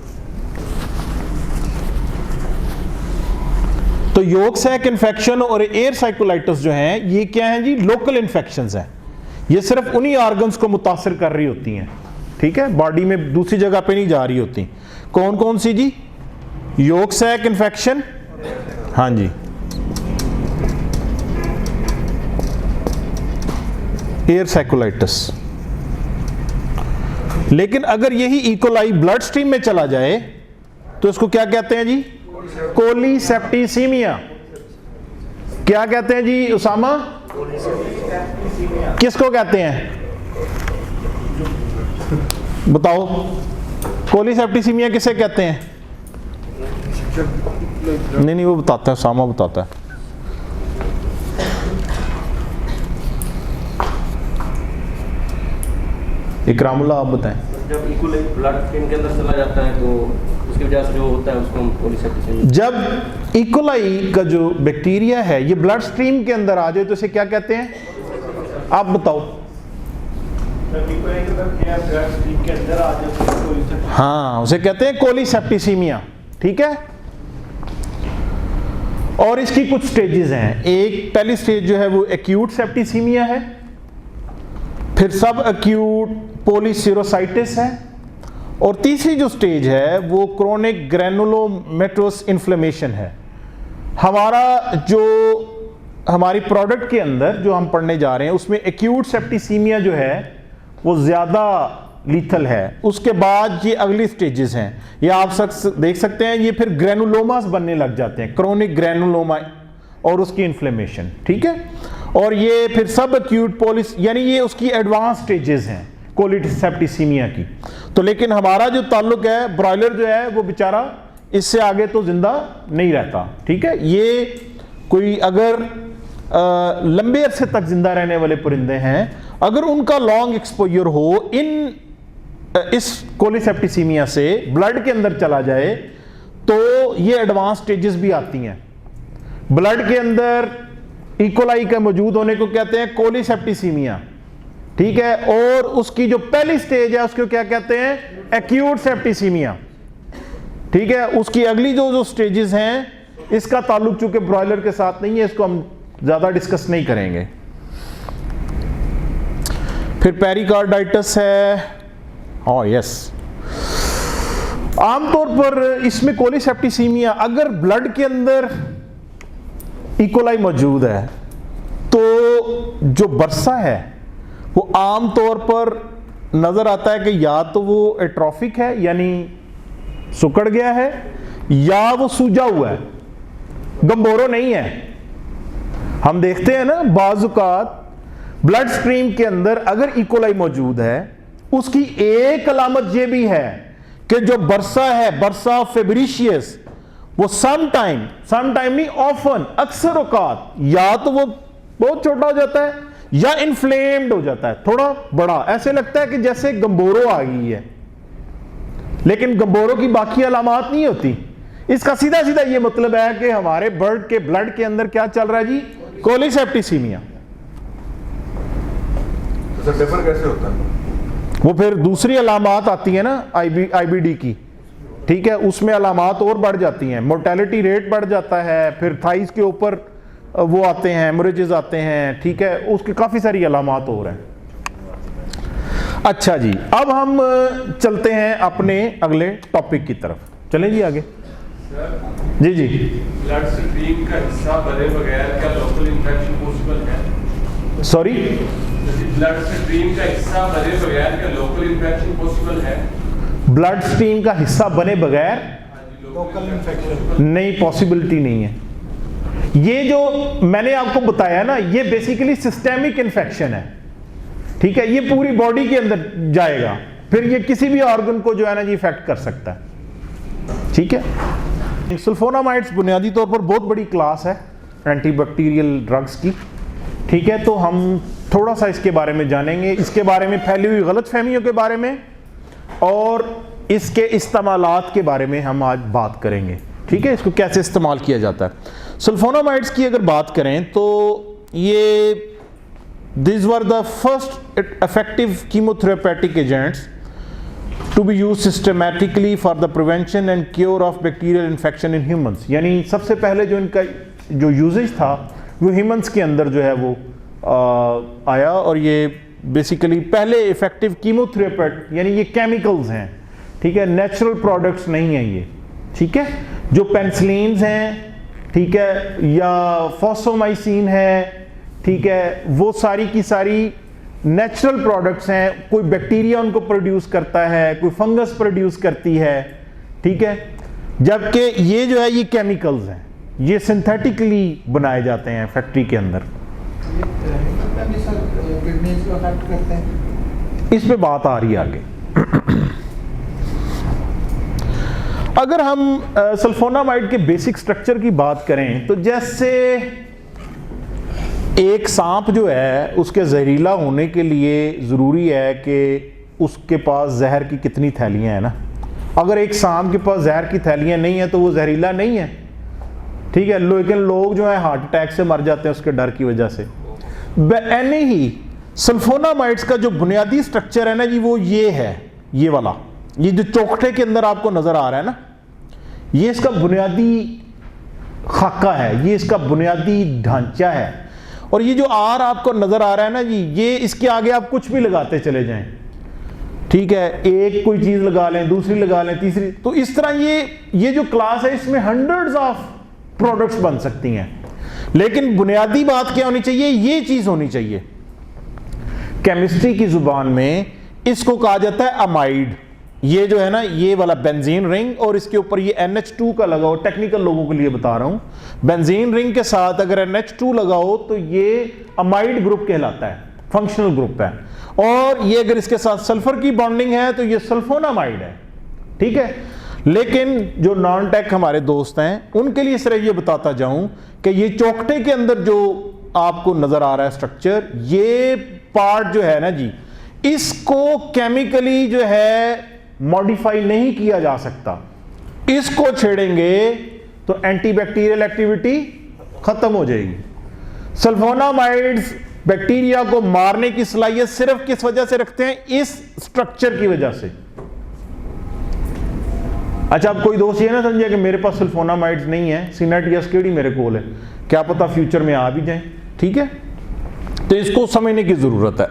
S1: तो यॉर्क सैक इन्फेक्शन और एयर साइकोलाइटिस जो हैं ये क्या हैं जी? लोकल इन्फेक्शंस हैं, ये सिर्फ उन्हीं ऑर्गन्स को मुतासिर कर रही होती हैं, ठीक है, बॉडी में दूसरी जगह पे नहीं जा रही होती। कौन कौन सी जी? यॉर्क सैक इन्फेक्शन, हाँ जी, एयर साइकोलाइटिस। लेकिन अगर यही इकोलाई ब्लड स्ट्रीम में चला जाए तो इसको क्या कहते हैं जी? कोलीसेप्टिसीमिया। क्या कहते हैं जी उसामा? किसको कहते हैं बताओ? कोलीसेप्टिसीमिया किसे कहते हैं? नहीं वो बताता है, सामा बताता है। इकरामुल्लाह आप बताएं।
S5: जब इक्वलाई ब्लड स्ट्रीम के अंदर चला जाता है तो उसकी वजह से जो होता है उसको हम पॉलीसेप्टिसिमिया।
S1: जब इकोलाई का जो बैक्टीरिया है ये ब्लड स्ट्रीम के अंदर आ जाए तो इसे क्या कहते हैं, आप बताओ। हाँ, उसे कहते हैं कोलीसेप्टिसीमिया। ठीक है, और इसकी कुछ स्टेजेस हैं। एक पहली स्टेज जो है वो एक्यूट सेप्टिसीमिया है, फिर सब एक्यूट पोलीसिरोसाइटिस है, और तीसरी जो स्टेज है वो क्रोनिक ग्रैनुलोमेटोस इन्फ्लेमेशन है। हमारी प्रोडक्ट के अंदर जो हम पढ़ने जा रहे हैं उसमें एक्यूट सेप्टिसीमिया जो है वो ज़्यादा लीथल है। उसके बाद ये अगली स्टेजेस हैं, ये आप देख सकते हैं, ये फिर ग्रैनुलोमास बनने लग जाते हैं, क्रोनिक ग्रैनुलोमा और उसकी इन्फ्लेमेशन। ठीक है, और ये फिर सब एक्यूट पोलिस, यानी ये उसकी एडवांस स्टेजेस हैं कोलीसेप्टिसीमिया की। तो लेकिन हमारा जो ताल्लुक है, ब्रॉयलर जो है वो बेचारा इससे आगे तो जिंदा नहीं रहता। ठीक है, ये कोई अगर लंबे अरसे तक जिंदा रहने वाले परिंदे हैं, अगर उनका लॉन्ग एक्सपोजर हो इस कोलीसेप्टिसीमिया से ब्लड के अंदर चला जाए तो ये एडवांस स्टेजेस भी आती हैं। ब्लड के अंदर इकोलाई का मौजूद होने को कहते हैं कोलीसेप्टिसीमिया। ठीक है, और उसकी जो पहली स्टेज है उसको क्या कहते हैं, एक्यूट सेप्टिसीमिया। ठीक है, उसकी अगली जो स्टेजेस हैं, इसका ताल्लुक चूंकि ब्रॉयलर के साथ नहीं है, इसको हम ज्यादा डिस्कस नहीं करेंगे। फिर पेरिकार्डाइटिस है। यस, आमतौर पर इसमें कोलीसेप्टिसीमिया, अगर ब्लड के अंदर इकोलाई मौजूद है तो जो बरसा है वो आमतौर पर नजर आता है कि या तो वो एट्रोफिक है यानी सुकड़ गया है, या वो सूजा हुआ है, गंबोरो नहीं है। हम देखते हैं ना बाजुकात ब्लड स्ट्रीम के अंदर अगर इकोलाई मौजूद है, उसकी एक अलामत ये भी है कि जो बरसा है, बरसा फेब्रिशियस, वो समटाइम नहीं, ऑफन, अक्सर औकात या तो वो बहुत छोटा हो जाता है या इन्फ्लेम्ड हो जाता है, थोड़ा बड़ा, ऐसे लगता है कि जैसे गंबोरो आ गई है, लेकिन गंबोरो की बाकी अलामात नहीं होती। इसका सीधा सीधा ये मतलब है कि हमारे बर्ड के ब्लड के अंदर क्या चल रहा है जी, कोलीसेप्टिसीमिया।
S4: तो डिफर कैसे होता है?
S1: वो फिर दूसरी अलामात आती है ना आईबीडी की। ठीक है, उसमें अलामात और बढ़ जाती हैं, मोर्टेलिटी रेट बढ़ जाता है, फिर थाइस के ऊपर वो आते हैं, हेमरेजेस आते हैं। ठीक है, उसकी काफ़ी सारी अलामात हो रहे हैं। अच्छा जी, अब हम चलते हैं अपने अगले टॉपिक की तरफ। चलें जी आगे। जी जी,
S3: ब्लड स्ट्रीम का हिस्सा बने बगैर क्या लोकल इन्फेक्शन पॉसिबल है?
S1: सॉरी,
S3: ब्लड स्ट्रीम का हिस्सा बने बगैर क्या लोकल इन्फेक्शन पॉसिबल है?
S1: ब्लड स्ट्रीम का हिस्सा बने बगैर
S3: लोकल इन्फेक्शन
S1: नहीं, पॉसिबिलिटी नहीं है। ये जो मैंने आपको बताया ना, ये बेसिकली सिस्टेमिक इन्फेक्शन है। ठीक है, ये पूरी बॉडी के अंदर जाएगा, फिर ये किसी भी ऑर्गन को जो है ना जी इफेक्ट कर सकता है। ठीक है, सल्फोनामाइड्स बुनियादी तौर पर बहुत बड़ी क्लास है एंटीबैक्टीरियल ड्रग्स की। ठीक है, तो हम थोड़ा सा इसके बारे में जानेंगे, इसके बारे में फैली हुई गलतफहमियों के बारे में और इसके इस्तेमालात के बारे में हम आज बात करेंगे। ठीक है, इसको कैसे इस्तेमाल किया जाता है। सल्फोनामाइड्स की अगर बात करें तो ये this were the first effective chemotherapeutic agents to be use systematically for the prevention and cure of bacterial infection in humans. यानी सबसे पहले जो इनका जो यूजेज था वो ह्यूमंस के अंदर जो है वो आया, और ये बेसिकली पहले इफेक्टिव कीमोथेरेपेट, यानी ये केमिकल्स हैं। ठीक है, नेचुरल प्रोडक्ट्स नहीं हैं ये। ठीक है, जो पेनिसिलिन्स हैं, ठीक है, या फॉस्फोमाइसिन है, ठीक है, वो सारी की सारी नेचुरल प्रोडक्ट्स हैं। कोई बैक्टीरिया उनको प्रोड्यूस करता है, कोई फंगस प्रोड्यूस करती है। ठीक है, जबकि ये जो है ये केमिकल्स हैं, ये सिंथेटिकली बनाए जाते हैं फैक्ट्री के अंदर। इस पे बात आ रही है आगे। अगर हम सल्फोनामाइड के बेसिक स्ट्रक्चर की बात करें तो जैसे एक सांप जो है उसके जहरीला होने के लिए ज़रूरी है कि उसके पास जहर की कितनी थैलियां हैं ना। अगर एक सांप के पास जहर की थैलियां नहीं है तो वो जहरीला नहीं है, ठीक है। लेकिन लोग जो है हार्ट अटैक से मर जाते हैं उसके डर की वजह से। ऐसे ही सल्फोनामाइड्स का जो बुनियादी स्ट्रक्चर है ना जी, वो ये है, ये वाला, ये जो चौखटे के अंदर आपको नजर आ रहा है ना, ये इसका बुनियादी खाका है, ये इसका बुनियादी ढांचा है। और ये जो आर आपको नजर आ रहा है ना जी, ये इसके आगे आप कुछ भी लगाते चले जाएं, ठीक है। एक कोई चीज लगा लें, दूसरी लगा लें, तीसरी, तो इस तरह ये जो क्लास है इसमें हंड्रेड्स ऑफ प्रोडक्ट्स बन सकती हैं। लेकिन बुनियादी बात क्या होनी चाहिए, ये चीज होनी चाहिए। केमिस्ट्री की जुबान में इसको कहा जाता है अमाइड। ये जो है ना, ये वाला बेंजीन रिंग और इसके ऊपर ये NH2 का लगाओ, टेक्निकल लोगों के लिए बता रहा हूं। बेंजीन रिंग के साथ अगर NH2 लगाओ तो ये अमाइड ग्रुप कहलाता है, फंक्शनल ग्रुप है। और ये अगर इसके साथ सल्फर की बॉन्डिंग है तो ये सल्फोनामाइड है, ठीक है। लेकिन जो नॉन टेक हमारे दोस्त हैं उनके लिए सिर्फ ये बताता जाऊं कि ये चौखटे के अंदर जो आपको नजर आ रहा है स्ट्रक्चर, ये पार्ट जो है ना जी, इसको केमिकली जो है मॉडिफाई नहीं किया जा सकता। इसको छेड़ेंगे तो एंटीबैक्टीरियल एक्टिविटी खत्म हो जाएगी। सल्फोनामाइड्स बैक्टीरिया को मारने की सलाहियत सिर्फ किस वजह से रखते हैं, इस स्ट्रक्चर की वजह से। अच्छा, अब कोई दोस्त ये ना समझे कि मेरे पास सल्फोनामाइड्स नहीं है, सीनेट या स्केडी मेरे कोल है, क्या पता फ्यूचर में आ भी जाए, ठीक है। तो इसको समझने की जरूरत है।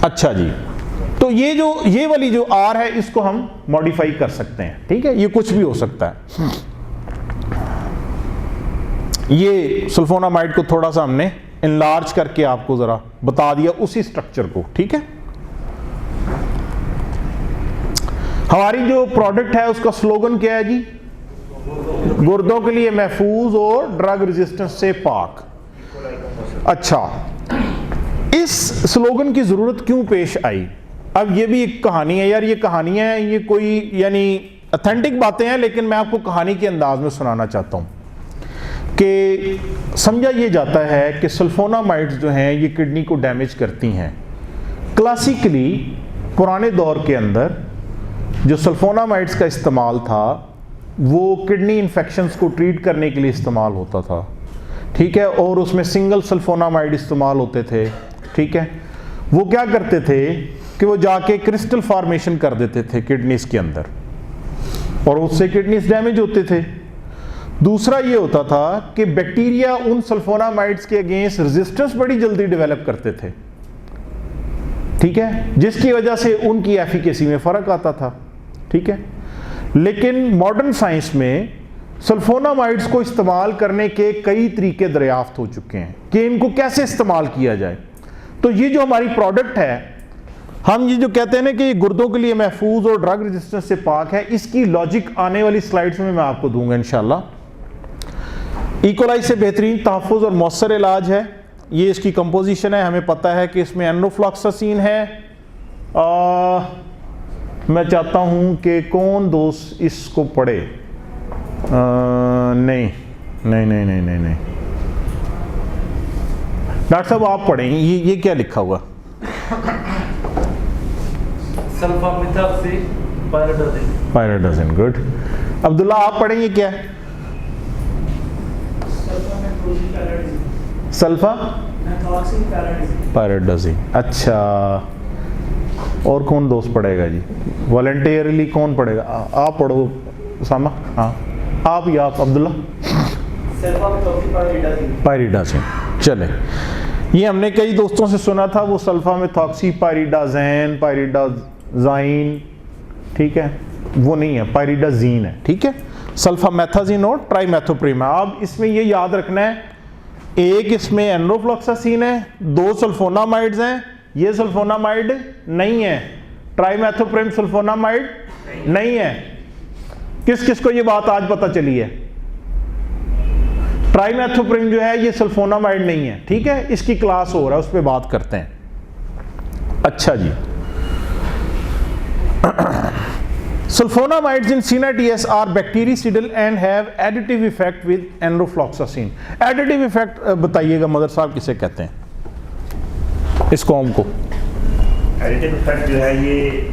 S1: अच्छा जी, तो ये वाली जो आर है इसको हम मॉडिफाई कर सकते हैं, ठीक है। ये कुछ भी हो सकता है। ये सल्फोनामाइड को थोड़ा सा हमने इनलार्ज करके आपको जरा बता दिया उसी स्ट्रक्चर को, ठीक है। हमारी जो प्रोडक्ट है उसका स्लोगन क्या है जी, गुर्दों के लिए महफूज और ड्रग रेजिस्टेंस से पाक। अच्छा, इस स्लोगन की जरूरत क्यों पेश आई? अब ये भी एक कहानी है यार, ये कहानी है, ये कोई यानी ऑथेंटिक बातें हैं, लेकिन मैं आपको कहानी के अंदाज में सुनाना चाहता हूं कि समझा ये जाता है कि सल्फोनामाइड्स जो हैं ये किडनी को डैमेज करती हैं। क्लासिकली पुराने दौर के अंदर जो सल्फोनामाइड्स का इस्तेमाल था वो किडनी इन्फेक्शंस को ट्रीट करने के लिए इस्तेमाल होता था, ठीक है। और उसमें सिंगल सल्फोनामाइड इस्तेमाल होते थे, ठीक है। वो क्या करते थे कि वो जाके क्रिस्टल फॉर्मेशन कर देते थे किडनीज के अंदर और उससे किडनीज डैमेज होते थे। दूसरा ये होता था कि बैक्टीरिया उन सल्फोनामाइड्स के अगेंस्ट रेजिस्टेंस बड़ी जल्दी डेवलप करते थे, ठीक है, जिसकी वजह से उनकी एफिकेसी में फर्क आता था, ठीक है। लेकिन मॉडर्न साइंस में सल्फोनामाइड्स को इस्तेमाल करने के कई तरीके दरियाफ्त हो चुके हैं कि इनको कैसे इस्तेमाल किया जाए। तो ये जो हमारी प्रोडक्ट है, हम ये जो कहते हैं ना कि ये गुर्दों के लिए महफूज और ड्रग रेजिस्टेंस से पाक है, इसकी लॉजिक आने वाली स्लाइड्स में मैं आपको दूंगा इंशाल्लाह। इकोलाई से बेहतरीन तहफ़्फ़ुज़ और मौसर इलाज है, ये इसकी कंपोजिशन है। हमें पता है कि इसमें एनरोफ्लॉक्सासिन है। मैं चाहता हूं कि कौन दोस्त इसको पढ़े। नहीं नहीं नहीं नहीं नहीं नहीं डॉक्टर साहब आप पढ़ें, ये क्या लिखा हुआ? पायरिडाज़िन, गुड। अब्दुल्ला आप पढ़ेंगे क्या? सल्फा पायरिडाज़िन, अच्छा। और कौन दोस्त पढ़ेगा जी? वॉलंटियरली कौन पढ़ेगा? आप पढ़ो उसामा, हाँ आप या आप अब्दुल्ला। पायरिडाज़िन, चले। ये हमने कई दोस्तों से सुना था, वो सल्फा मेथॉक्सी पायरिडाज़ैन, पायरिडाज़ाइन, ठीक है, वो नहीं है, पायरिडाज़ीन है, ठीक है। सल्फा मेथाजीन और ट्राइमेथोप्रिम। अब इसमें ये याद रखना है, एक इसमें एनरोफ्लॉक्सासिन है, दो सल्फोनामाइड्स हैं, ये सल्फोनामाइड नहीं है, ट्राइमेथोप्रिम सल्फोनामाइड नहीं है। किस किस को ये बात आज पता चली है? ट्राइमेथोप्रिम जो है ये सल्फोनामाइड नहीं है, ठीक है। इसकी क्लास हो रहा है, उस पर बात करते हैं। अच्छा जी, Sulfonamides in CNATS are bactericidal and have additive effect with enrofloxacin. Additive effect बताइएगा मदर साहब किसे कहते हैं इस कॉम को?
S6: एडिटिव इफेक्ट जो है ये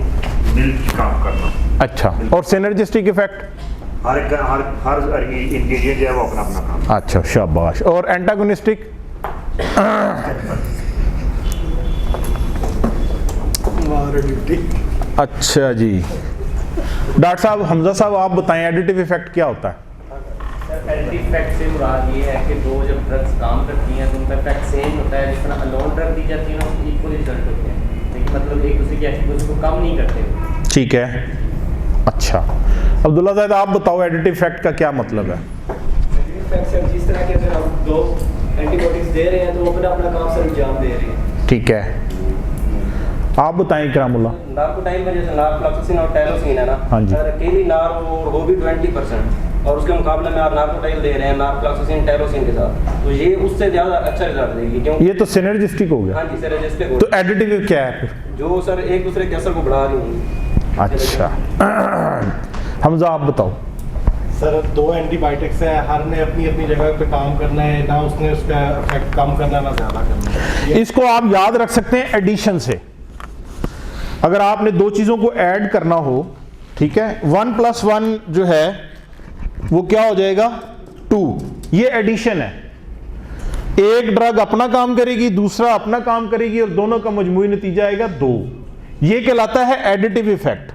S6: मिल्क काम करना।
S1: अच्छा, और सिनर्जिस्टिक इफेक्ट?
S6: हर इंग्रेडिएंट जो है वो अपना अपना काम।
S1: अच्छा, शाबाश। और एंटागोनिस्टिक? अच्छा जी, डॉक्टर साहब, हमजा साहब आप बताएं एडिटिव इफेक्ट क्या होता है?
S5: एडिटिव इफेक्ट से मुराद ये है कि दो जब ड्रग्स काम करती हैं तो उनका इफेक्ट सेम होता है। जिस तरह अलोन ड्रग दी जाती है ना, उसके इक्वल रिजल्ट होते हैं, लेकिन मतलब एक दूसरे की एक्टिविटी को कम नहीं करते।
S1: ठीक है, अच्छा। अब्दुल्ला साहब आप बताओ एडिटिव इफेक्ट का क्या मतलब है?
S7: इफेक्ट सर, जिस तरह के अगर हम दो एंटीबॉडीज दे रहे हैं तो वो अपना अपना काम सर अंजाम दे रहे हैं।
S1: ठीक है, आप बताएं इकरामुल्लाह।
S5: नार्कोटाइन में जैसे नारफ्लॉक्सासिन और टैलोसिन है ना,
S1: हाँ जी।
S5: सर अकेली नार वो भी 20% और उसके मुकाबले में आप नार्कोटाइल दे रहे हैं नारफ्लॉक्सासिन टैलोसिन के साथ, तो ये उससे ज़्यादा अच्छा रिजल्ट देगी। क्योंकि
S1: ये तो सिनर्जिस्टिक हो गया।
S5: हाँ जी, सिनर्जिस्टिक हो।
S1: तो एडिटिव क्या है फिर?
S5: जो सर एक दूसरे के असर को बढ़ा रही होंगी।
S1: अच्छा, हमजा आप बताओ।
S8: सर दो एंटीबायोटिक्स है, हर ने अपनी अपनी जगह पे काम करना है, ना उसने उसका इफेक्ट कम करना ना ज़्यादा करना है।
S1: इसको आप याद रख सकते हैं एडिशन से। अगर आपने दो चीज़ों को ऐड करना हो, ठीक है, 1 + 1 जो है वो क्या हो जाएगा 2, ये एडिशन है। एक ड्रग अपना काम करेगी, दूसरा अपना काम करेगी और दोनों का मजमूई नतीजा आएगा 2। ये कहलाता है एडिटिव इफेक्ट।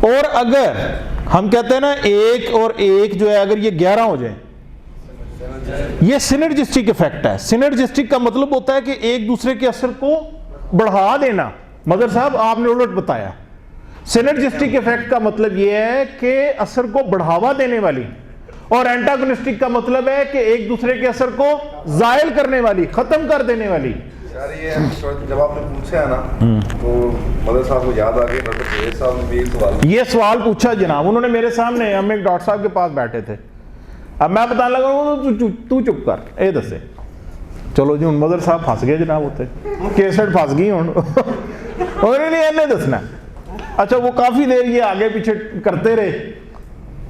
S1: और अगर हम कहते हैं ना 1 और 1 जो है अगर ये 11 हो जाए, ये सिनर्जिस्टिक इफेक्ट है। सिनर्जिस्टिक का मतलब होता है कि एक दूसरे के असर को बढ़ा देना। मदर साहब आपने उलट बताया। सिनर्जिस्टिक इफेक्ट का मतलब यह है कि असर को बढ़ावा देने वाली, और एंटागोनिस्टिक का मतलब है कि एक दूसरे के असर को जायल करने वाली, खत्म कर देने वाली।
S4: यार ये जब आपने पूछा है ना तो मदर साहब को याद आ गया, डॉक्टर जवेद साहब ने भी एक सवाल
S1: ये सवाल पूछा जनाब, उन्होंने मेरे सामने, हम एक डॉक्टर साहब के पास बैठे थे। अब मैं बताने लगा तू चुप कर, ए दसे। चलो जी, हूँ मदर साहब फस गए जनाब, होते केसट फस गई हूँ और नहीं दसना। अच्छा, वो काफ़ी देर ये आगे पीछे करते रहे,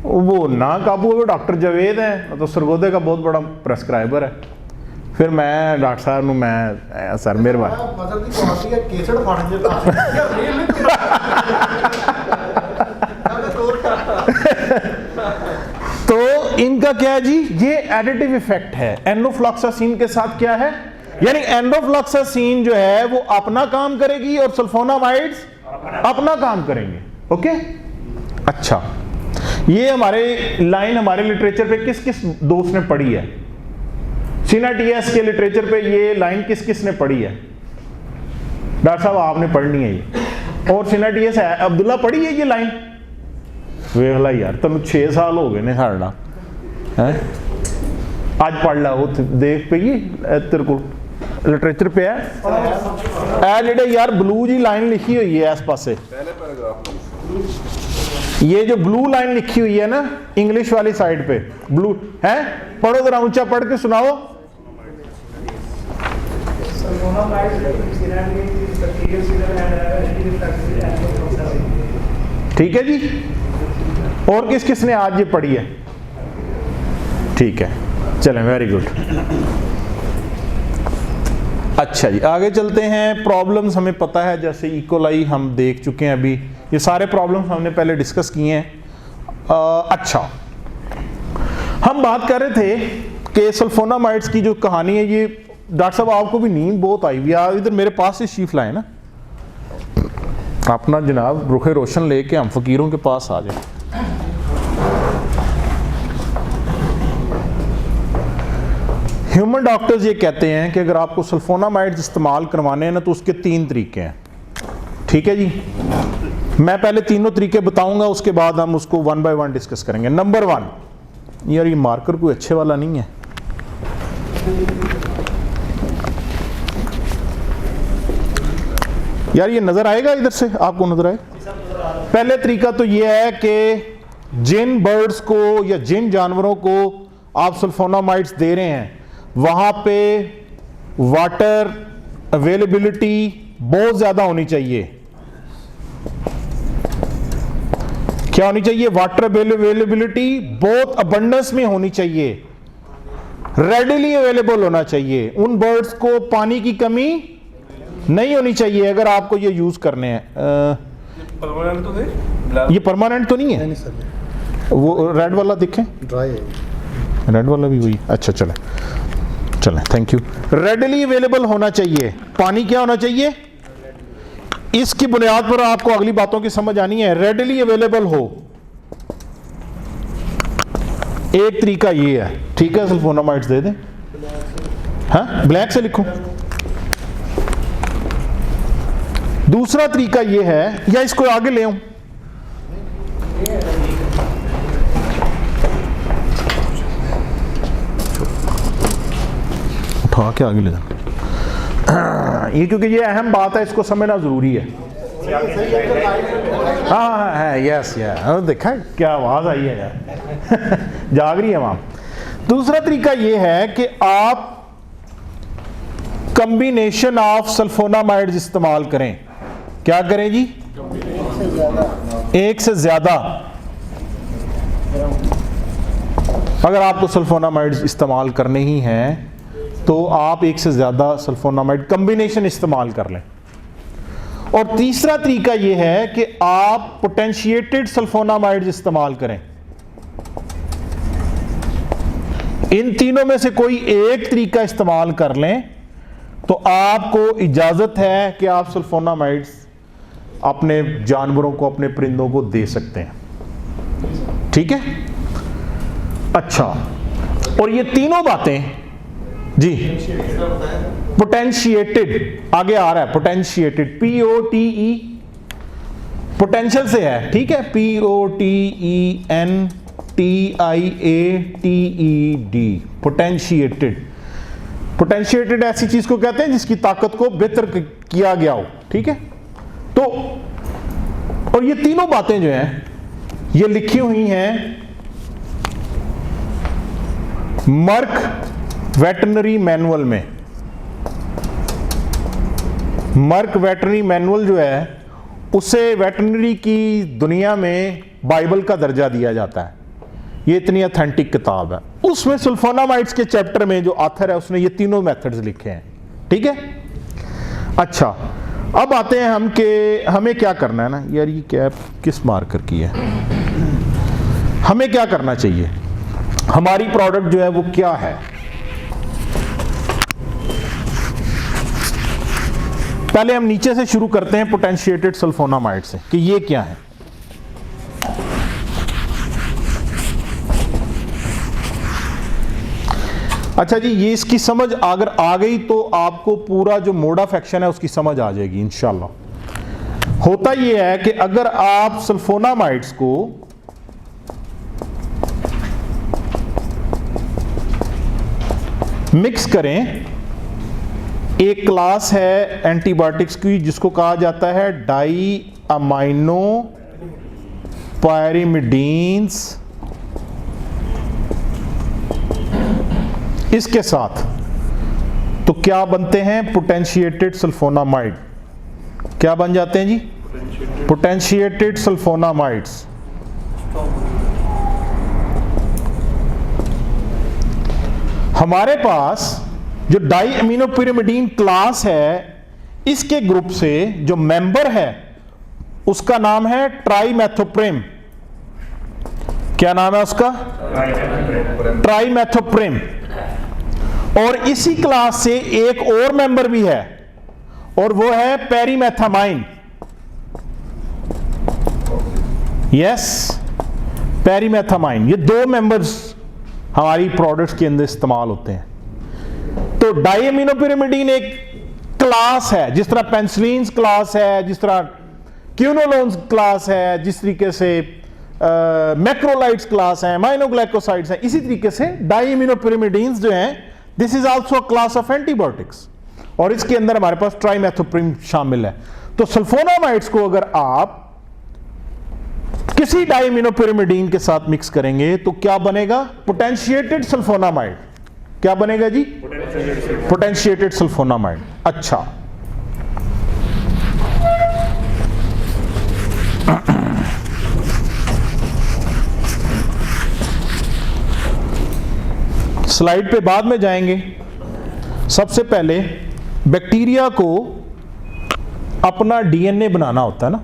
S1: वो ना काबू हुए। डॉक्टर जवेद हैं तो सरगोदे का बहुत बड़ा प्रेस्क्राइबर है। फिर मैं डॉक्टर साहब ਨੂੰ मैं सर मेहरबानी तो इनका क्या है जी, ये एडिटिव इफेक्ट है। एनरोफ्लॉक्सासिन के साथ क्या है, यानी एनरोफ्लॉक्सासिन जो है वो अपना काम करेगी और सल्फोनामाइड्स अपना काम करेंगे। ओके, अच्छा, ये हमारे लाइन हमारे लिटरेचर पे किस किस दोस्त ने पढ़ी है? CNATS के लिटरेचर पे ये लाइन किस किस ने पढ़ी है? डॉक्टर साहब आपने पढ़नी है ये, और CNATS है। अब्दुल्ला पढ़ी है ये लाइन? वेखला यार, तुम 6 साल हो गए ने साढ़ा है, आज पढ़ ला, वो देख पे ही तेरे को लिटरेचर पे है जेडे यार ब्लू जी लाइन लिखी हुई है इस पासे,
S4: पहले पैराग्राफ
S1: ये जो ब्लू लाइन लिखी हुई है ना इंग्लिश वाली साइड पे ब्लू है, पढ़ो जरा, ऊंचा पढ़ के सुनाओ। ठीक है जी, और किस किस ने आज ये पढ़ी है? ठीक है, चलें, वेरी गुड। अच्छा जी, आगे चलते हैं। प्रॉब्लम्स हमें पता है, जैसे इकोलाई हम देख चुके हैं अभी, ये सारे प्रॉब्लम्स हमने पहले डिस्कस किए हैं। अच्छा, हम बात कर रहे थे कि सल्फोनामाइड्स की जो कहानी है, ये डॉक्टर साहब आपको भी नींद बहुत आई हुई है, इधर मेरे पास से शीफ लाए ना अपना जनाब, रुखे रोशन लेके हम फकीरों के पास आ जाए। ह्यूमन डॉक्टर्स ये कहते हैं कि अगर आपको सल्फोनामाइड्स इस्तेमाल करवाने हैं ना तो उसके 3 तरीके हैं। ठीक है जी, मैं पहले तीनों तरीके बताऊंगा, उसके बाद हम उसको 1 बाय 1 डिस्कस करेंगे। नंबर 1, यार ये मार्कर कोई अच्छे वाला नहीं है, यार ये नजर आएगा इधर से, आपको नजर आए? पहले तरीका तो ये है कि जिन बर्ड्स को या जिन जानवरों को आप सल्फोनामाइड्स दे रहे हैं वहां पे वाटर अवेलेबिलिटी बहुत ज़्यादा होनी चाहिए। क्या होनी चाहिए? वाटर अवेलेबिलिटी बहुत अबंडेंस में होनी चाहिए, रेडिली अवेलेबल होना चाहिए। उन बर्ड्स को पानी की कमी नहीं होनी चाहिए अगर आपको ये यूज करने हैं।
S3: परमानेंट तो थे,
S1: ये परमानेंट तो नहीं है, वो रेड वाला दिखे,
S8: ड्राई है,
S1: रेड वाला भी वही। अच्छा चले चले, थैंक यू। रेडिली अवेलेबल होना चाहिए, पानी क्या होना चाहिए? इसकी बुनियाद पर आपको अगली बातों की समझ आनी है। रेडिली अवेलेबल हो, एक तरीका ये है, ठीक है, सल्फोनामाइड्स दे दें। हाँ, ब्लैक से लिखो। दूसरा तरीका ये है, या इसको आगे ले आऊं, उठा के आगे ले जाना। ये क्योंकि ये अहम बात है, इसको समझना जरूरी है। हाँ है, यस यार, देखा क्या आवाज आई है यार। जाग रही है वहां। दूसरा तरीका ये है कि आप कॉम्बिनेशन ऑफ सल्फोनामाइड्स इस्तेमाल करें। क्या करें जी? एक से ज्यादा। अगर आपको सल्फोनामाइड्स इस्तेमाल करने ही हैं तो आप एक से ज्यादा सल्फोनामाइड कॉम्बिनेशन इस्तेमाल कर लें। और तीसरा तरीका यह है कि आप पोटेंशिएटेड सल्फोनामाइड्स इस्तेमाल करें। इन तीनों में से कोई एक तरीका इस्तेमाल कर लें तो आपको इजाजत है कि आप सल्फोनामाइड्स अपने जानवरों को, अपने परिंदों को दे सकते हैं। ठीक है, अच्छा। और ये तीनों बातें जी, पोटेंशिएटेड आगे आ रहा है, पोटेंशिएटेड, POTE, पोटेंशियल से है, ठीक है, POTENTIATED, पोटेंशिएटेड। पोटेंशिएटेड ऐसी चीज को कहते हैं जिसकी ताकत को बेहतर किया गया हो, ठीक है। तो और ये तीनों बातें जो हैं ये लिखी हुई हैं मर्क वेटरनरी मैनुअल में। मर्क वेटरनरी मैनुअल जो है उसे वेटरनरी की दुनिया में बाइबल का दर्जा दिया जाता है। ये इतनी ऑथेंटिक किताब है। उसमें सल्फोनामाइड्स के चैप्टर में जो ऑथर है उसने ये तीनों मेथड्स लिखे हैं, ठीक है। अच्छा, अब आते हैं हम कि हमें क्या करना है ना यार, ये कैप किस मार्कर की है, हमें क्या करना चाहिए, हमारी प्रोडक्ट जो है वो क्या है। पहले हम नीचे से शुरू करते हैं पोटेंशिएटेड सल्फोनामाइड से कि ये क्या है। अच्छा जी, ये इसकी समझ अगर आ गई तो आपको पूरा जो मोड ऑफ एक्शन है उसकी समझ आ जाएगी इंशाल्लाह। होता ये है कि अगर आप सल्फोनामाइड्स को मिक्स करें, एक क्लास है एंटीबायोटिक्स की जिसको कहा जाता है डाई अमाइनो पायरिमिडीन्स, इसके साथ तो क्या बनते हैं? पोटेंशिएटेड सल्फोनामाइड। क्या बन जाते हैं जी? पोटेंशिएटेड सल्फोनामाइड्स। हमारे पास जो डाई अमीनोपिरिमिडीन क्लास है, इसके ग्रुप से जो मेंबर है उसका नाम है ट्राइमेथोप्रेम। क्या नाम है उसका? ट्राइमेथोप्रेम। और इसी क्लास से एक और मेंबर भी है और वो है पेरीमेथामाइन। यस, पेरीमेथामाइन। ये दो मेंबर्स हमारी प्रोडक्ट्स के अंदर इस्तेमाल होते हैं। तो डाइअमीनोपिरिमिडीन एक क्लास है, जिस तरह पेनिसिलिन क्लास है, जिस तरह क्यूनोलोन्स क्लास है, जिस तरीके से मैक्रोलाइड्स क्लास है, माइनोग्लाइकोसाइड्स हैं, इसी तरीके से डाइअमीनोपिरिमिडीन्स जो हैं, this is also a class of antibiotics और इसके अंदर हमारे पास ट्राइमेथोप्रिम शामिल है। तो सल्फोनामाइड्स को अगर आप किसी डाइअमीनोपिरिमिडीन के साथ मिक्स करेंगे तो क्या बनेगा? पोटेंशिएटेड सल्फोनामाइड। क्या बनेगा जी? पोटेंशिएटेड सल्फोनामाइड। अच्छा, स्लाइड पे बाद में जाएंगे। सबसे पहले बैक्टीरिया को अपना डीएनए बनाना होता है ना।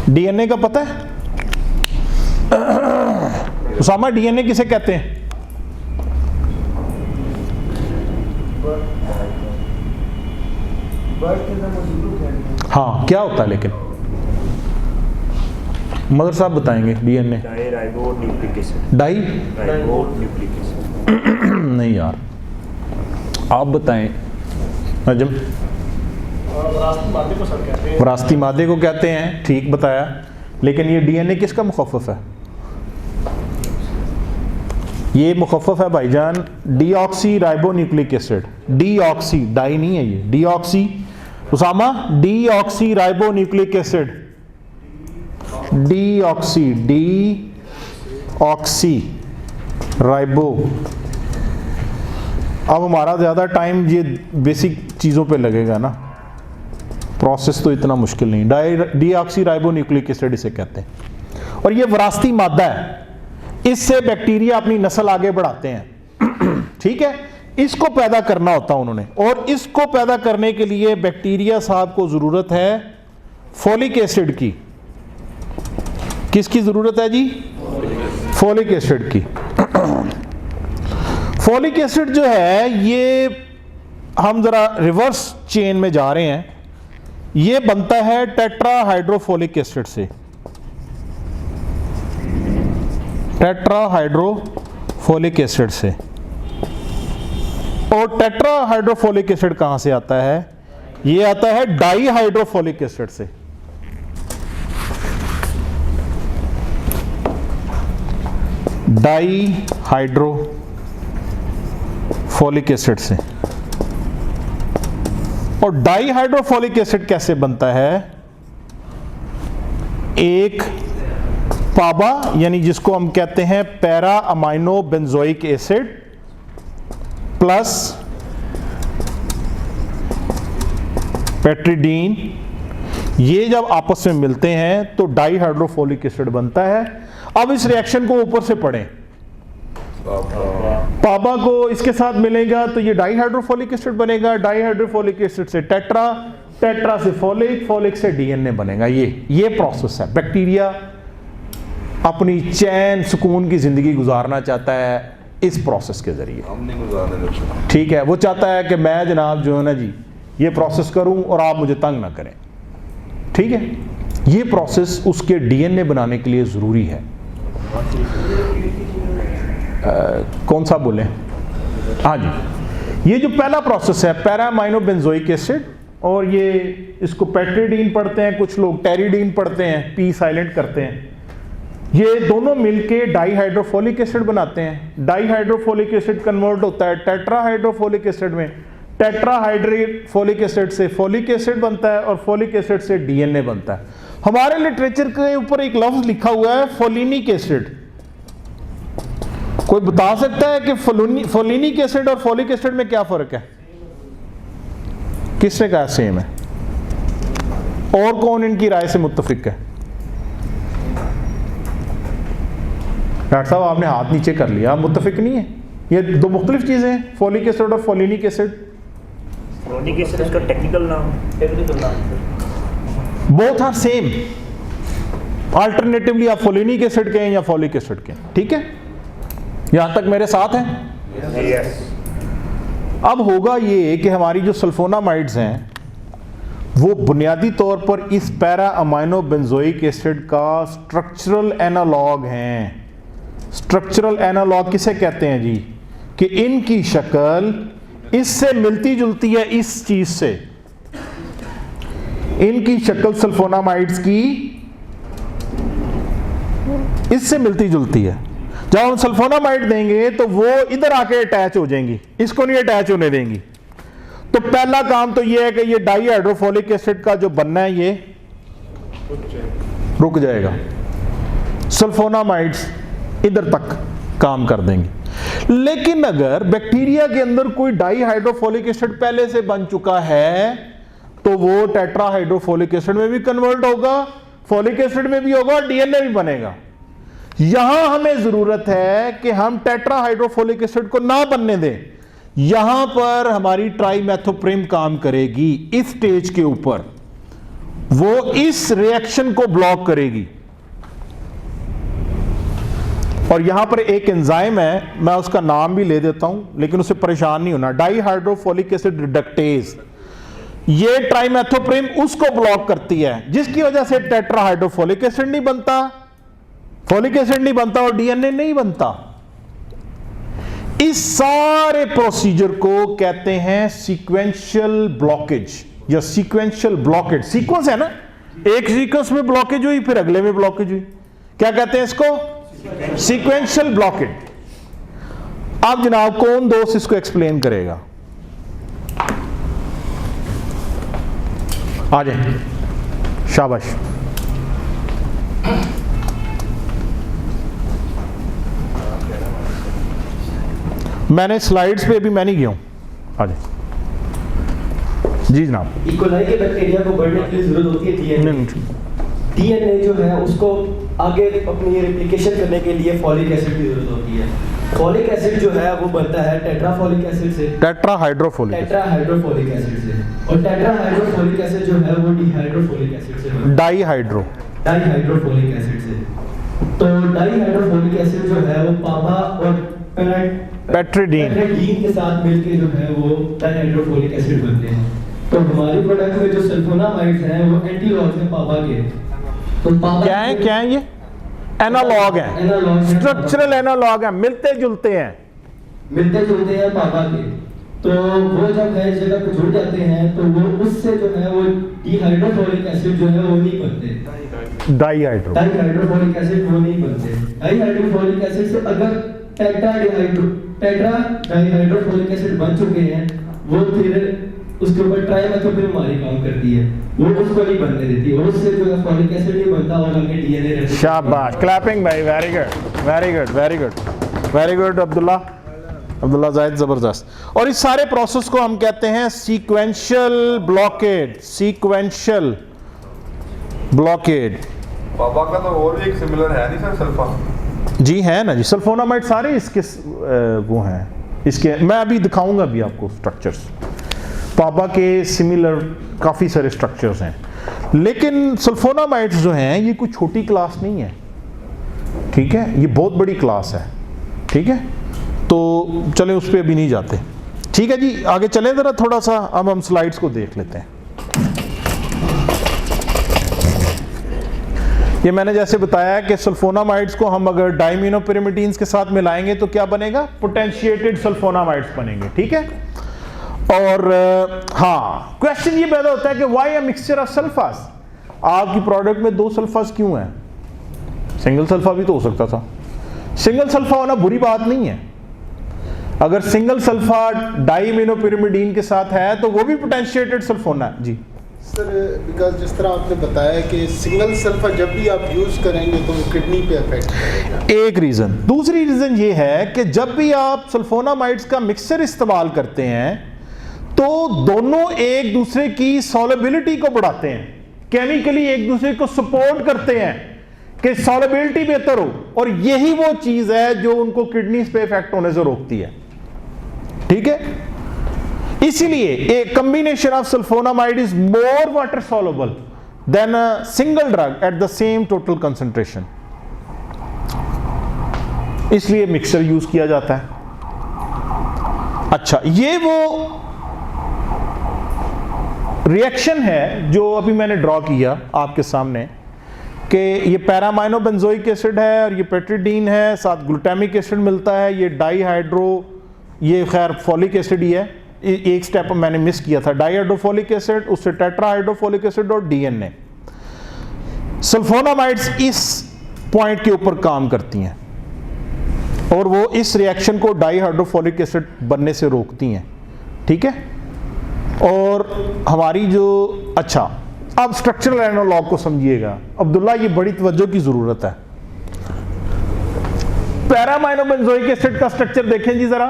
S1: डीएनए का पता है उसामा, डीएनए किसे कहते हैं? हाँ, क्या होता है लेकिन? मदर साहब बताएंगे। DNA
S6: ribo nucleic acid. Ribo nucleic acid
S1: नहीं यार, आप बताएं नजम।
S8: विरासती मादे को सर कहते हैं।
S1: विरासती मादे को कहते हैं, ठीक बताया। लेकिन ये डीएनए किसका मुखफ़फ़ है? ये मुखफ़फ़ है भाईजान deoxyribonucleic acid. Deoxy, di नहीं है ये, deoxy. Usama, deoxyribonucleic acid. Deoxy, deoxyribo. अब हमारा ज़्यादा टाइम ये बेसिक चीज़ों पे लगेगा ना, प्रोसेस तो इतना मुश्किल नहीं। डीऑक्सी राइबो न्यूक्लिक एसिड इसे कहते हैं। और ये विरासती मादा है, इससे बैक्टीरिया अपनी नस्ल आगे बढ़ाते हैं। ठीक है, इसको पैदा करना होता है उन्होंने। और इसको पैदा करने के लिए बैक्टीरिया साहब को ज़रूरत है फोलिक एसिड की। किसकी ज़रूरत है जी? फोलिक एसिड की। फोलिक एसिड जो है ये, हम ज़रा रिवर्स चेन में जा रहे हैं, ये बनता है टेट्राहाइड्रोफोलिक एसिड से। टेट्राहाइड्रोफोलिक एसिड से। और टेट्राहाइड्रोफोलिक एसिड कहां से आता है? ये आता है डाईहाइड्रोफोलिक एसिड से। डाईहाइड्रोफोलिक एसिड से। और डाईहाइड्रोफोलिक एसिड कैसे बनता है? एक पाबा, यानी जिसको हम कहते हैं para amino benzoic acid, plus pethidine, ये जब आपस में मिलते हैं तो डाईहाइड्रोफोलिक एसिड बनता है। अब इस रिएक्शन को ऊपर से पढ़ें। पाबा को इसके साथ मिलेगा तो ये डाईहाइड्रोफोलिक एसिड बनेगा। डाईहाइड्रोफोलिक एसिड से टेट्रा, टेट्रा से फोलिक, फोलिक से डीएनए बनेगा। ये प्रोसेस है। बैक्टीरिया अपनी चैन सुकून की जिंदगी गुजारना चाहता है इस प्रोसेस के जरिए। ठीक है, वो चाहता है कि मैं जनाब जो है ना जी ये प्रोसेस करूं और आप मुझे तंग ना करें। ठीक है, ये प्रोसेस उसके डीएनए बनाने के लिए ज़रूरी है। कौन सा बोले? हाँ जी, ये जो पहला प्रोसेस है पैरा अमाइनो बेंजोइक एसिड, और ये इसको पेट्रिडीन पढ़ते हैं, कुछ लोग टेरिडीन पढ़ते हैं, पी साइलेंट करते हैं। ये दोनों मिलके डाईहाइड्रोफोलिक एसिड बनाते हैं। डाईहाइड्रोफोलिक एसिड कन्वर्ट होता है टेट्राहाइड्रोफोलिक एसिड में। टेट्राहाइड्रोफोलिक एसिड से फोलिक एसिड बनता है और फोलिक एसिड से डीएनए बनता है। हमारे लिटरेचर के ऊपर एक लफ्ज लिखा हुआ है फोलिनिक एसिड। कोई बता सकता है कि फोलिनिक एसिड और फोलिक एसिड में क्या फर्क है? किसने कहा सेम है? और कौन इनकी राय से मुत्तफिक है? डॉक्टर साहब आपने हाथ नीचे कर लिया, आप मुत्तफिक नहीं है। ये दो मुख्तलिफ चीजें हैं, फोलिक एसिड और फोलिनिक एसिड।
S6: फोलिक एसिड इसका टेक्निकल नाम,
S1: बोथ आर सेम। अल्टरनेटिवली आप फोलिनिक एसिड कहें या फोलिक एसिड कहें। ठीक है, यहां तक मेरे साथ हैं?
S6: यस।
S1: अब होगा ये कि हमारी जो सल्फोनामाइड्स हैं वो बुनियादी तौर पर इस पैरा अमाइनो बेंजोइक एसिड का स्ट्रक्चरल एनालॉग हैं। स्ट्रक्चरल एनालॉग किसे कहते हैं जी? कि इनकी शक्ल इससे मिलती जुलती है, इस चीज से। इनकी शक्ल सल्फोनामाइड्स की इससे मिलती जुलती है। जब हम सल्फोनामाइड देंगे तो वो इधर आके अटैच हो जाएंगी, इसको नहीं अटैच होने देंगी। तो पहला काम तो ये है कि ये डाईहाइड्रोफोलिक एसिड का जो बनना है ये रुक जाएगा। सल्फोनामाइड्स इधर तक काम कर देंगे। लेकिन अगर बैक्टीरिया के अंदर कोई डाईहाइड्रोफोलिक एसिड पहले से बन चुका है तो वो टेट्राहाइड्रोफोलिक एसिड में भी कन्वर्ट होगा, फोलिक एसिड में भी होगा और डीएनए भी बनेगा। यहां हमें जरूरत है कि हम टेट्राहाइड्रोफोलिक एसिड को ना बनने दें, यहां पर हमारी ट्राइमेथोप्रिम काम करेगी इस स्टेज के ऊपर, वो इस रिएक्शन को ब्लॉक करेगी। और यहां पर एक एंजाइम है, मैं उसका नाम भी ले देता हूं लेकिन उससे परेशान नहीं होना, डाइहाइड्रोफोलिक एसिड रिडक्टेज। ये ट्राइमेथोप्रिम उसको ब्लॉक करती है, जिसकी वजह से टेट्राहाइड्रोफोलिक एसिड नहीं बनता, फोलिक एसिड नहीं बनता और डीएनए नहीं बनता। इस सारे प्रोसीजर को कहते हैं सीक्वेंशियल ब्लॉकेज या सीक्वेंशियल ब्लॉकेज। सीक्वेंस है ना, एक सीक्वेंस में ब्लॉकेज हुई फिर अगले में ब्लॉकेज हुई, क्या कहते हैं इसको? Sequential blockage. अब जनाब कौन दोस्त इसको एक्सप्लेन करेगा? आ जाए, शाबाश। मैंने स्लाइड्स पे अभी मैं नहीं गया हूं, आ जाए जी जनाब।
S7: इकोलाई के बैक्टीरिया को बढ़ने के लिए जरूरत होती है डीएनए। डीएनए जो है उसको आगे अपनी रेप्लिकेशन करने के लिए फॉलिक एसिड की जरूरत होती है। फॉलिक एसिड जो है वो बनता है टेट्राफॉलिक एसिड से,
S1: टेट्राहाइड्रोफोलिक
S7: एसिड से, और टेट्राहाइड्रोफोलिक एसिड जो है वो डिहाइड्रोफोलिक एसिड से बनता है, डाइहाइड्रोफोलिक एसिड से। तो डाइहाइड्रोफोलिक एसिड जो है वो पापा और पेट्रिडीन के साथ मिलकर जो है वो डाइहाइड्रोफोलिक एसिड बनते हैं। तो हमारे प्रोडक्ट में जो सल्फोनामाइड्स हैं वो एंटीलॉग्स हैं पापा के। तो पापा क्या है ये? एनालॉग है, स्ट्रक्चरल एनालॉग है, मिलते जुलते हैं पापा के। तो वो जब है इस जगह पे जुड़ जाते हैं तो वो उससे जो है वो डिहाइड्रोफोलिक एसिड जो है वो नहीं बनते, डाइहाइड्रोफोलिक एसिड वो नहीं बनते। डाइहाइड्रोफोलिक एसिड से अगर टेट्रा डाइहाइड्रोफोलिक एसिड बन चुके हैं, वो फिर उसके ऊपर ट्राइमेथोप्रिम हमारी काम करती है, वो उसको नहीं बनने देती, और उससे जो है फॉलिक एसिड नहीं बनता और आगे डीएनए। शाबाश, क्लैपिंग भाई, very good very good very good very good Abdullah Zahid, जबरदस्त। और इस सारे प्रोसेस को हम कहते हैं सीक्वेंशियल ब्लॉकेड। Sequential blockade.
S4: पापा का तो और भी एक सिमिलर है नहीं सर, सल्फा?
S1: जी है ना जी, सल्फोनामाइड सारे इसके वो हैं, इसके मैं अभी दिखाऊंगा भी आपको स्ट्रक्चर्स। पापा के सिमिलर काफ़ी सारे स्ट्रक्चर्स हैं, लेकिन सल्फोनामाइड्स जो हैं ये कोई छोटी क्लास नहीं है, ठीक है, ये बहुत बड़ी क्लास है, ठीक है। तो चलें उस पर अभी नहीं जाते, ठीक है जी, आगे चलें ज़रा थोड़ा सा। अब हम स्लाइड्स को देख लेते हैं। ये मैंने जैसे बताया कि सल्फोनामाइड्स को हम अगर डाइमिनोपिरिमिडीन्स के साथ मिलाएंगे तो क्या बनेगा? पोटेंशिएटेड सल्फोनामाइड्स बनेंगे, ठीक है। और हाँ, क्वेश्चन ये पैदा होता है कि why a mixture of Sulphas? आपकी प्रोडक्ट में दो सल्फास क्यों है? सिंगल सल्फा भी तो हो सकता था। सिंगल सल्फा होना बुरी बात नहीं है, अगर सिंगल सल्फा डाइमिनोपिरिमिडीन के साथ है तो वो भी पोटेंशिएटेड सल्फोना है जी
S9: सर। बिकॉज जिस तरह आपने बताया कि सिंगल सल्फा जब भी आप यूज करेंगे तो वो किडनी पे अफेक्ट करेगा, एक
S1: रीजन। दूसरी रीजन ये है कि जब भी आप सल्फोनामाइड्स का मिक्सचर इस्तेमाल करते हैं तो दोनों एक दूसरे की सॉलेबिलिटी को बढ़ाते हैं, केमिकली एक दूसरे को सपोर्ट करते हैं कि सॉलेबिलिटी बेहतर हो, और यही वो चीज है जो उनको किडनी पे इफेक्ट होने से रोकती है, ठीक है। इसीलिए a combination of sulphonamide is more water soluble than a single drug at the same total concentration, इसलिए मिक्सर यूज किया जाता है। अच्छा, ये वो रिएक्शन है जो अभी मैंने ड्रॉ किया आपके सामने कि ये पैरामाइनोबेंजोइक एसिड है और ये पेट्रिडीन है, साथ ग्लूटामिक एसिड मिलता है, ये डाइहाइड्रो, ये खैर फॉलिक एसिड ही है, एक स्टेप मैंने मिस किया था, डाइहाइड्रोफोलिक एसिड, उससे टेट्राहाइड्रोफोलिक एसिड और डीएनए। सल्फोनामाइड्स इस पॉइंट के ऊपर काम करती हैं और वो इस रिएक्शन को डाइहाइड्रोफोलिक एसिड बनने से रोकती हैं, ठीक है। और हमारी जो, अच्छा अब स्ट्रक्चरल एनालॉग को समझिएगा अब्दुल्ला, ये बड़ी तवज्जो की जरूरत है। पैरामाइनोबेंजोइक एसिड का स्ट्रक्चर देखें जी जरा,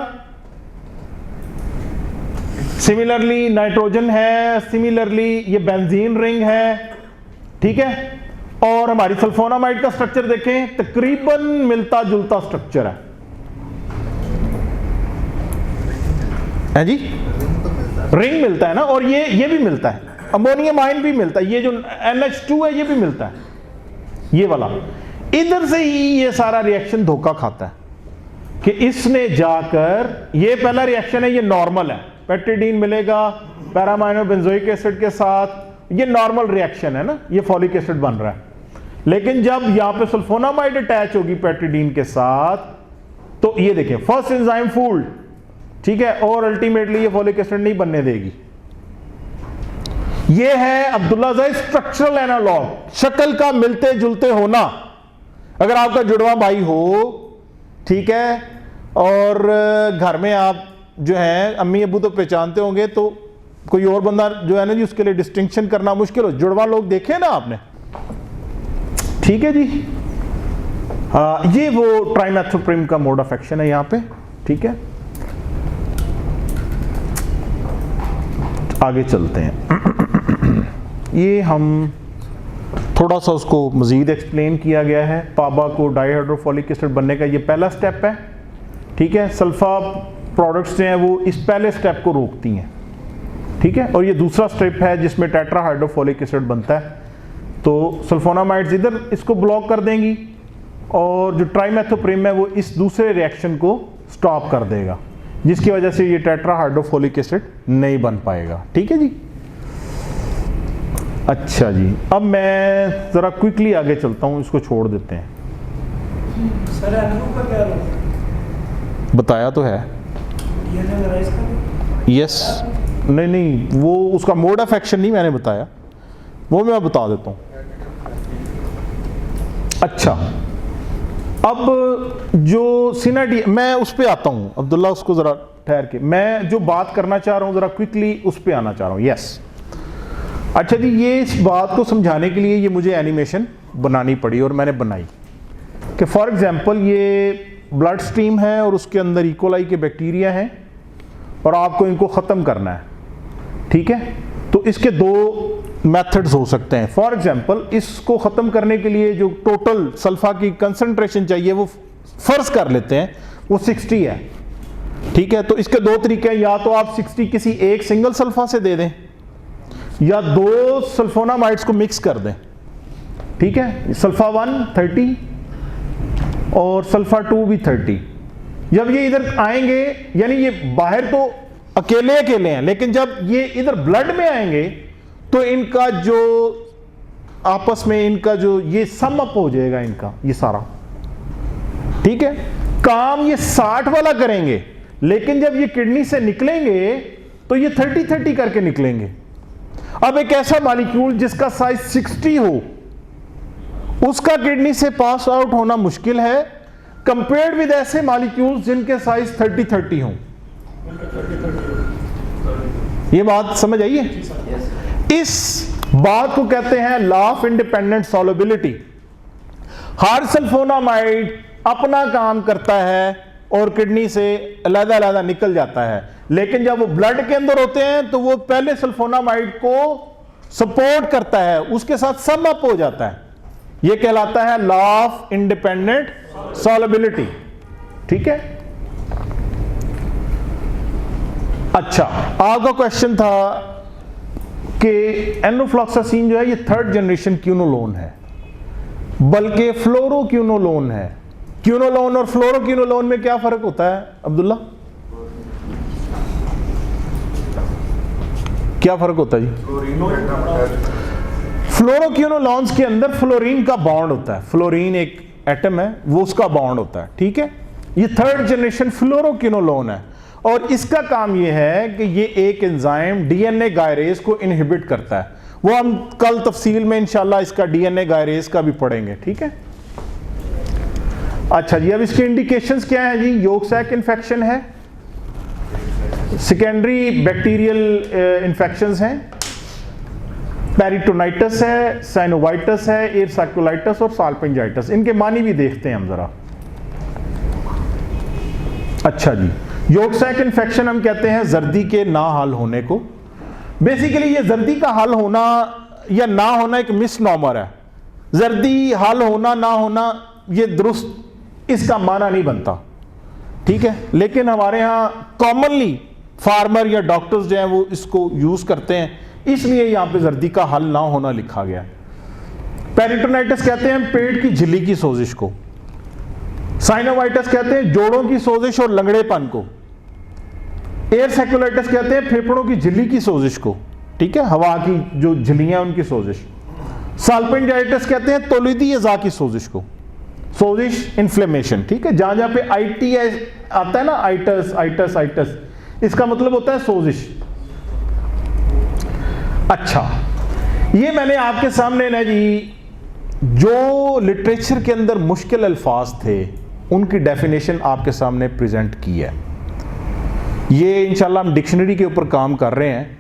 S1: सिमिलरली नाइट्रोजन है, सिमिलरली ये बेंजीन रिंग है, ठीक है, और हमारी सल्फोनामाइड का स्ट्रक्चर देखें, तकरीबन मिलता जुलता स्ट्रक्चर है जी, रिंग मिलता है ना, और ये भी मिलता है, अमोनियम आयन भी मिलता है, ये जो NH2 है ये भी मिलता है, ये वाला। इधर से ही ये सारा रिएक्शन धोखा खाता है कि इसने जाकर, ये पहला रिएक्शन है, ये नॉर्मल है, पेट्रिडीन मिलेगा पैरामाइनो बेंजोइक एसिड के साथ, ये नॉर्मल रिएक्शन है ना, ये फॉलिक एसिड बन रहा है। लेकिन जब यहां पे सल्फोनामाइड अटैच होगी पेट्रिडीन के साथ, तो ये देखें फर्स्ट एंजाइम फूल्ड, ठीक है, और अल्टीमेटली ये फॉलिक एसिड नहीं बनने देगी। ये है अब्दुल्ला ज़ाहिद स्ट्रक्चरल एनालॉग, शक्ल का मिलते जुलते होना। अगर आपका जुड़वा भाई हो, ठीक है, और घर में आप जो है अम्मी अबू तो पहचानते होंगे, तो कोई और बंदा जो है ना जी, उसके लिए डिस्टिंक्शन करना मुश्किल हो। जुड़वा लोग देखे ना आपने, ठीक है जी। ये वो ट्राइमेथोप्रिम का मोड ऑफ एक्शन है यहां पे, ठीक है। आगे चलते हैं। ये हम थोड़ा सा उसको मजीद एक्सप्लेन किया गया है। पाबा को डाईहाइड्रोफोलिक एसिड बनने का ये पहला स्टेप है, ठीक है। सल्फा प्रोडक्ट्स जो हैं वो इस पहले स्टेप को रोकती हैं, ठीक है। और ये दूसरा स्टेप है जिसमें टेट्राहाइड्रोफोलिक एसिड बनता है। तो सल्फोनामाइड्स इधर इसको ब्लॉक कर देंगी, और जो ट्राइमेथोप्रिम है वो इस दूसरे रिएक्शन को स्टॉप कर देगा, जिसकी वजह से ये टेट्राहाइड्रोफोलिक एसिड नहीं बन पाएगा, ठीक है जी। अच्छा जी, अब मैं ज़रा क्विकली आगे चलता हूँ, इसको छोड़ देते हैं।
S10: सर एनरू का क्या रोल?
S1: बताया तो है, यस, नहीं वो उसका मोड ऑफ एक्शन नहीं मैंने बताया, वो मैं बता देता हूँ। अच्छा, अब जो सिनाडी, मैं उस पर आता हूँ अब्दुल्ला, उसको ज़रा ठहर के, मैं जो बात करना चाह रहा हूँ ज़रा क्विकली उस पर आना चाह रहा हूँ। यस, अच्छा जी, ये इस बात को समझाने के लिए ये मुझे एनिमेशन बनानी पड़ी, और मैंने बनाई कि फॉर एग्जांपल ये ब्लड स्ट्रीम है और उसके अंदर इकोलाई के बैक्टीरिया हैं, और आपको इनको ख़त्म करना है, ठीक है। तो इसके दो मेथड्स हो सकते हैं। फॉर एग्जांपल इसको ख़त्म करने के लिए जो टोटल सल्फा की कंसंट्रेशन चाहिए वो फर्ज कर लेते हैं वो 60 है, ठीक है। तो इसके दो तरीके हैं, या तो आप 60 किसी एक सिंगल सल्फा से दे दें, या दो सल्फोनामाइड्स को मिक्स कर दें, ठीक है। सल्फा 1 30 और सल्फा 2 भी 30। जब ये इधर आएंगे, यानी ये बाहर तो अकेले अकेले हैं, लेकिन जब ये इधर ब्लड में आएंगे तो इनका जो आपस में इनका जो ये सम अप हो जाएगा, इनका ये सारा, ठीक है। काम ये 60 वाला करेंगे, लेकिन जब ये किडनी से निकलेंगे तो ये 30-30 करके निकलेंगे। अब एक ऐसा मॉलिक्यूल जिसका साइज 60 हो, उसका किडनी से पास आउट होना मुश्किल है, कंपेयर्ड विद ऐसे मॉलिक्यूल्स जिनके साइज 30-30 हो। ये बात समझ आई है? इस बात को कहते हैं लॉ ऑफ इंडिपेंडेंट सॉल्युबिलिटी। हर सल्फोनामाइड अपना काम करता है और किडनी से अलग-अलग निकल जाता है, लेकिन जब वो ब्लड के अंदर होते हैं तो वो पहले सल्फोनामाइड को सपोर्ट करता है, उसके साथ सम अप हो जाता है। ये कहलाता है लॉ ऑफ इंडिपेंडेंट सॉल्युबिलिटी, ठीक है। अच्छा, आपका क्वेश्चन था कि एनोफ्लॉक्सासिन जो है ये 3rd जनरेशन क्यूनोलोन है, बल्कि फ्लोरोक्यूनोलोन है। क्यूनोलोन और फ्लोरोक्यूनोलोन में क्या फर्क होता है अब्दुल्ला? क्या फर्क होता है जी? फ्लोरोक्यूनोलॉन्स के अंदर फ्लोरीन का बॉन्ड होता है, फ्लोरीन एक एटम है, वो उसका बॉन्ड होता है, ठीक है। ये 3rd जनरेशन फ्लोरोक्यूनोलोन है, और इसका काम ये है कि ये एक एंजाइम डीएनए गायरेज को इनहिबिट करता है। वो हम कल तफसील में इंशाल्लाह इसका डीएनए गायरेज का भी पढ़ेंगे, ठीक है। अच्छा जी, अब इसके इंडिकेशंस क्या हैं जी? योक सैक इन्फेक्शन है, सेकेंडरी बैक्टीरियल इन्फेक्शंस हैं, पेरिटोनाइटिस है, साइनोवाइटिस है, एयरसाइकोलाइटिस और साल्पिंजाइटिस। इनके मानी भी देखते हैं हम जरा। अच्छा जी, योक सैक इन्फेक्शन हम कहते हैं जर्दी के ना हल होने को। बेसिकली ये जर्दी का हल होना या ना होना एक मिसनॉमर है। जर्दी हल होना ना होना ये दुरुस्त इसका माना नहीं बनता, ठीक है। लेकिन हमारे यहाँ कॉमनली फार्मर या डॉक्टर्स जो हैं वो इसको यूज करते हैं, इसलिए यहाँ पे जर्दी का हल ना होना लिखा गया। पेरिटोनाइटिस कहते हैं पेट की झिल्ली की सोजिश को, साइनोवाइटिस कहते हैं जोड़ों की सोजिश और लंगड़ेपन को, एयर सेक्युलाइटिस कहते हैं फेफड़ों की झिल्ली की सोजिश को, ठीक है, हवा की जो झिल्लियां उनकी सोजिश। साल्पिंजाइटिस कहते हैं तौलीदी अज़ा की सोजिश को, सोजिश इन्फ्लेमेशन, ठीक है। जहां जहां पे आईटी आता है ना, आइटस आइटस आइटस, इसका मतलब होता है सोजिश। अच्छा, ये मैंने आपके सामने ना जी जो लिटरेचर के अंदर मुश्किल अल्फाज थे उनकी डेफिनेशन आपके सामने प्रेजेंट की है। ये इंशाल्लाह हम डिक्शनरी के ऊपर काम कर रहे हैं,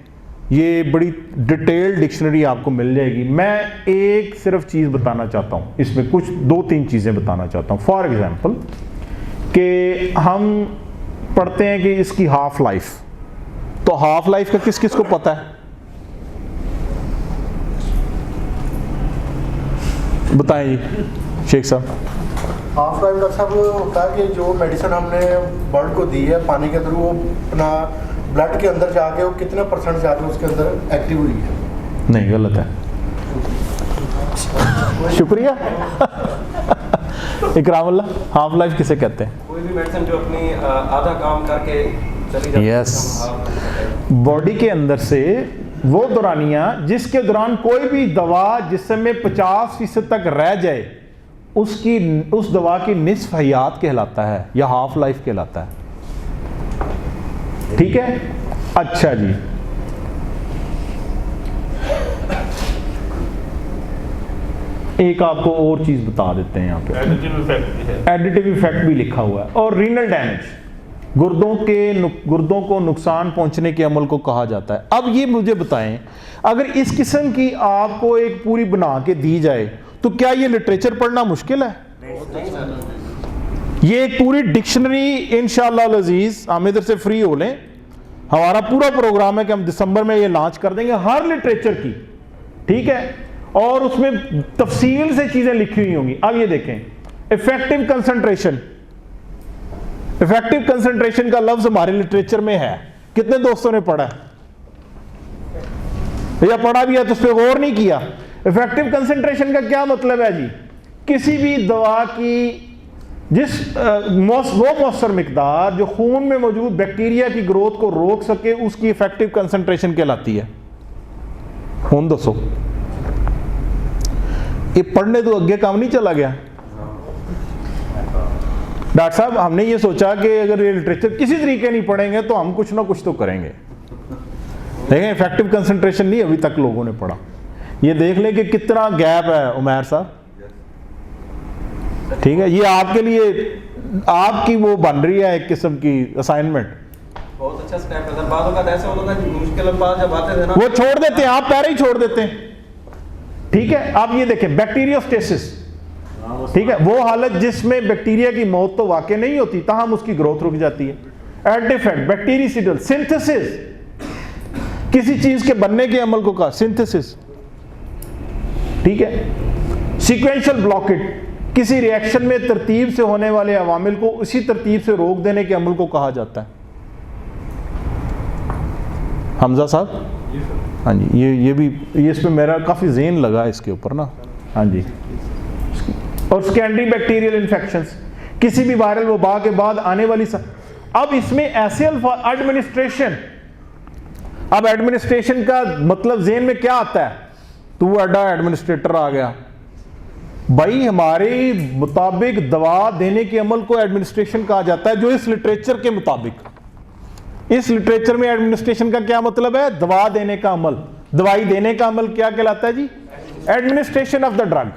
S1: ये बड़ी डिटेल्ड डिक्शनरी आपको मिल जाएगी। मैं एक सिर्फ चीज़ बताना चाहता हूँ, इसमें कुछ 2-3 चीज़ें बताना चाहता हूँ। फॉर एग्जांपल कि हम पढ़ते हैं कि इसकी हाफ लाइफ, तो हाफ लाइफ का किस किस को पता है, बताएं जी शेख साहब।
S9: हाफ लाइफ डॉक्टर साहब होता है कि जो मेडिसिन हमने बर्ड को दी है पानी के थ्रू, वो अपना ब्लड के अंदर जाके वो कितने % जाके उसके अंदर एक्टिव हुई है।
S1: नहीं, गलत है। शुक्रिया। इकरामुल्लाह, हाफ लाइफ किसे कहते हैं?
S11: कोई भी मेडिसिन जो अपनी आधा काम करके चली जाती है।
S1: यस, बॉडी के अंदर से वो दौरानिया जिसके दौरान कोई भी दवा जिसमें 50% तक रह जाए उसकी उस दवा की निस्फ हयात कहलाता है या हाफ लाइफ कहलाता है, ठीक है। अच्छा जी, एक आपको और चीज बता देते हैं, यहाँ पे
S3: एडिटिव इफेक्ट भी है,
S1: एडिटिव इफेक्ट भी लिखा हुआ है। और रीनल डैमेज, गुर्दों को नुकसान पहुंचने के अमल को कहा जाता है। अब ये मुझे बताएं, अगर इस किस्म की आपको एक पूरी बना के दी जाए तो क्या ये लिटरेचर पढ़ना मुश्किल है? ये एक पूरी डिक्शनरी इंशाअल्लाह अजीज हम इधर से फ्री हो लें, हमारा पूरा प्रोग्राम है कि हम दिसंबर में ये लॉन्च कर देंगे हर लिटरेचर की, ठीक है, और उसमें तफसील से चीजें लिखी हुई होंगी। अब ये देखें, इफेक्टिव कंसंट्रेशन, इफेक्टिव कंसंट्रेशन का लफ्ज हमारे लिटरेचर में है, कितने दोस्तों ने पढ़ा है या पढ़ा भी है तो उस पर गौर नहीं किया? इफेक्टिव कंसंट्रेशन का क्या मतलब है जी? किसी भी दवा की जिस वो मौसर मिकदार जो खून में मौजूद बैक्टीरिया की ग्रोथ को रोक सके उसकी इफेक्टिव कंसंट्रेशन कहलाती है। खून दसो, ये पढ़ने तो अगे काम नहीं चला गया। डॉक्टर साहब हमने ये सोचा कि अगर ये लिटरेचर किसी तरीके नहीं पढ़ेंगे तो हम कुछ ना कुछ तो करेंगे, लेकिन इफेक्टिव कंसंट्रेशन नहीं अभी तक लोगों ने पढ़ा। ये देख ले कि कितना गैप है उमैर साहब, ठीक है। ये आपके लिए आपकी वो बन रही है एक किस्म की असाइनमेंट।
S11: बहुत अच्छा स्टेप है सर। बात होगा ऐसा होता था मुश्किल बात जब आते थे ना
S1: वो छोड़ देते हैं, आप पहले ही छोड़ देते हैं, ठीक है। आप ये देखें बैक्टीरियोस्टेसिस, ठीक है, वो हालत जिसमें बैक्टीरिया की मौत तो वाकई नहीं होती ताहम उसकी ग्रोथ रुक जाती है। एडिफेक्ट, बैक्टीरियसिडल, सिंथेसिस, किसी चीज के बनने के अमल को कहा सिंथेसिस, ठीक है। सीक्वेंशियल ब्लॉकेट, किसी रिएक्शन में तरतीब से होने वाले अवामिल को उसी तरतीब से रोक देने के अमल को कहा जाता है। हमजा साहब, हाँ जी, ये भी ये इसमें मेरा काफ़ी ज़हन लगा इसके ऊपर ना, हाँ जी। और सेकेंडरी बैक्टीरियल इन्फेक्शंस, किसी भी वायरल वबा के बाद आने वाली अब इसमें ऐसे एडमिनिस्ट्रेशन, अब एडमिनिस्ट्रेशन का मतलब ज़हन में क्या आता है? तू अड्डा एडमिनिस्ट्रेटर आ गया भाई, हमारे मुताबिक दवा देने के अमल को एडमिनिस्ट्रेशन कहा जाता है। जो इस लिटरेचर के मुताबिक, इस लिटरेचर में एडमिनिस्ट्रेशन का क्या मतलब है? दवा देने का अमल, दवाई देने का अमल क्या कहलाता है जी? एडमिनिस्ट्रेशन ऑफ द ड्रग,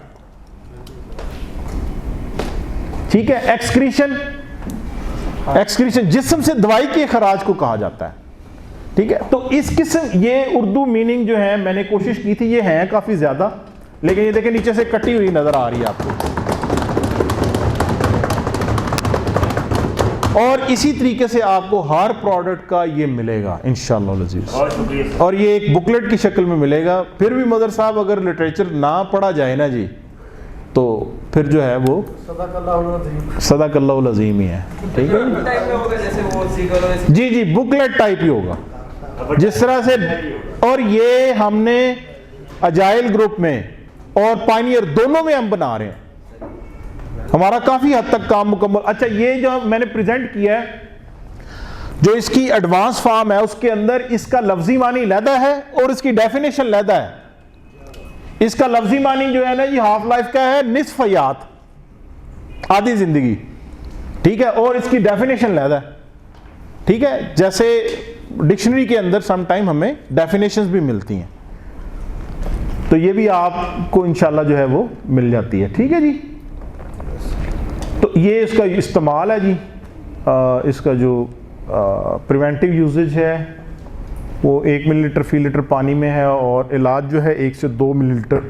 S1: ठीक है। एक्सक्रीशन, एक्सक्रीशन जिस्म से दवाई के खराज को कहा जाता है, ठीक है। तो इस किस्म ये उर्दू मीनिंग जो है मैंने कोशिश की थी, ये है काफी ज्यादा, लेकिन ये देखें नीचे से कटी हुई नजर आ रही है आपको। और इसी तरीके से आपको हर प्रोडक्ट का ये मिलेगा इंशाअल्लाह अज़ीज़, और ये एक बुकलेट की शक्ल में मिलेगा। फिर भी मदर साहब अगर लिटरेचर ना पढ़ा जाए ना जी तो फिर जो है वो सदाकल्लाहुल अज़ीम ही है। ठीक है
S11: टाइप में होगा जैसे वो सीखो
S1: जी जी, बुकलेट टाइप ही होगा जिस तरह से। और ये हमने अजाइल ग्रुप में और पायनियर दोनों में हम बना रहे हैं, हमारा काफ़ी हद तक काम मुकम्मल। अच्छा, ये जो मैंने प्रेजेंट किया है, जो इसकी एडवांस फॉर्म है उसके अंदर इसका लफ्जी मानी लहदा है और इसकी डेफिनेशन लहदा है। इसका लफ्जी मानी जो है ना ये हाफ लाइफ का है निस्फ हयात, आधी जिंदगी। ठीक है, और इसकी डेफिनेशन लहदा है। ठीक है, जैसे डिक्शनरी के अंदर सम टाइम हमें डेफिनेशंस भी मिलती हैं, तो ये भी आपको इंशाल्लाह जो है वो मिल जाती है। ठीक है जी, तो ये इसका इस्तेमाल है जी। इसका जो प्रिवेंटिव यूजेज है वो 1 मिलीलीटर फी लीटर पानी में है, और इलाज जो है 1 से 2 मिलीलीटर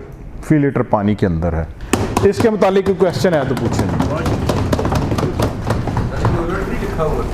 S1: फी लीटर पानी के अंदर है। इसके मुतालिक कोई क्वेश्चन है तो पूछें।
S11: लिखा हुआ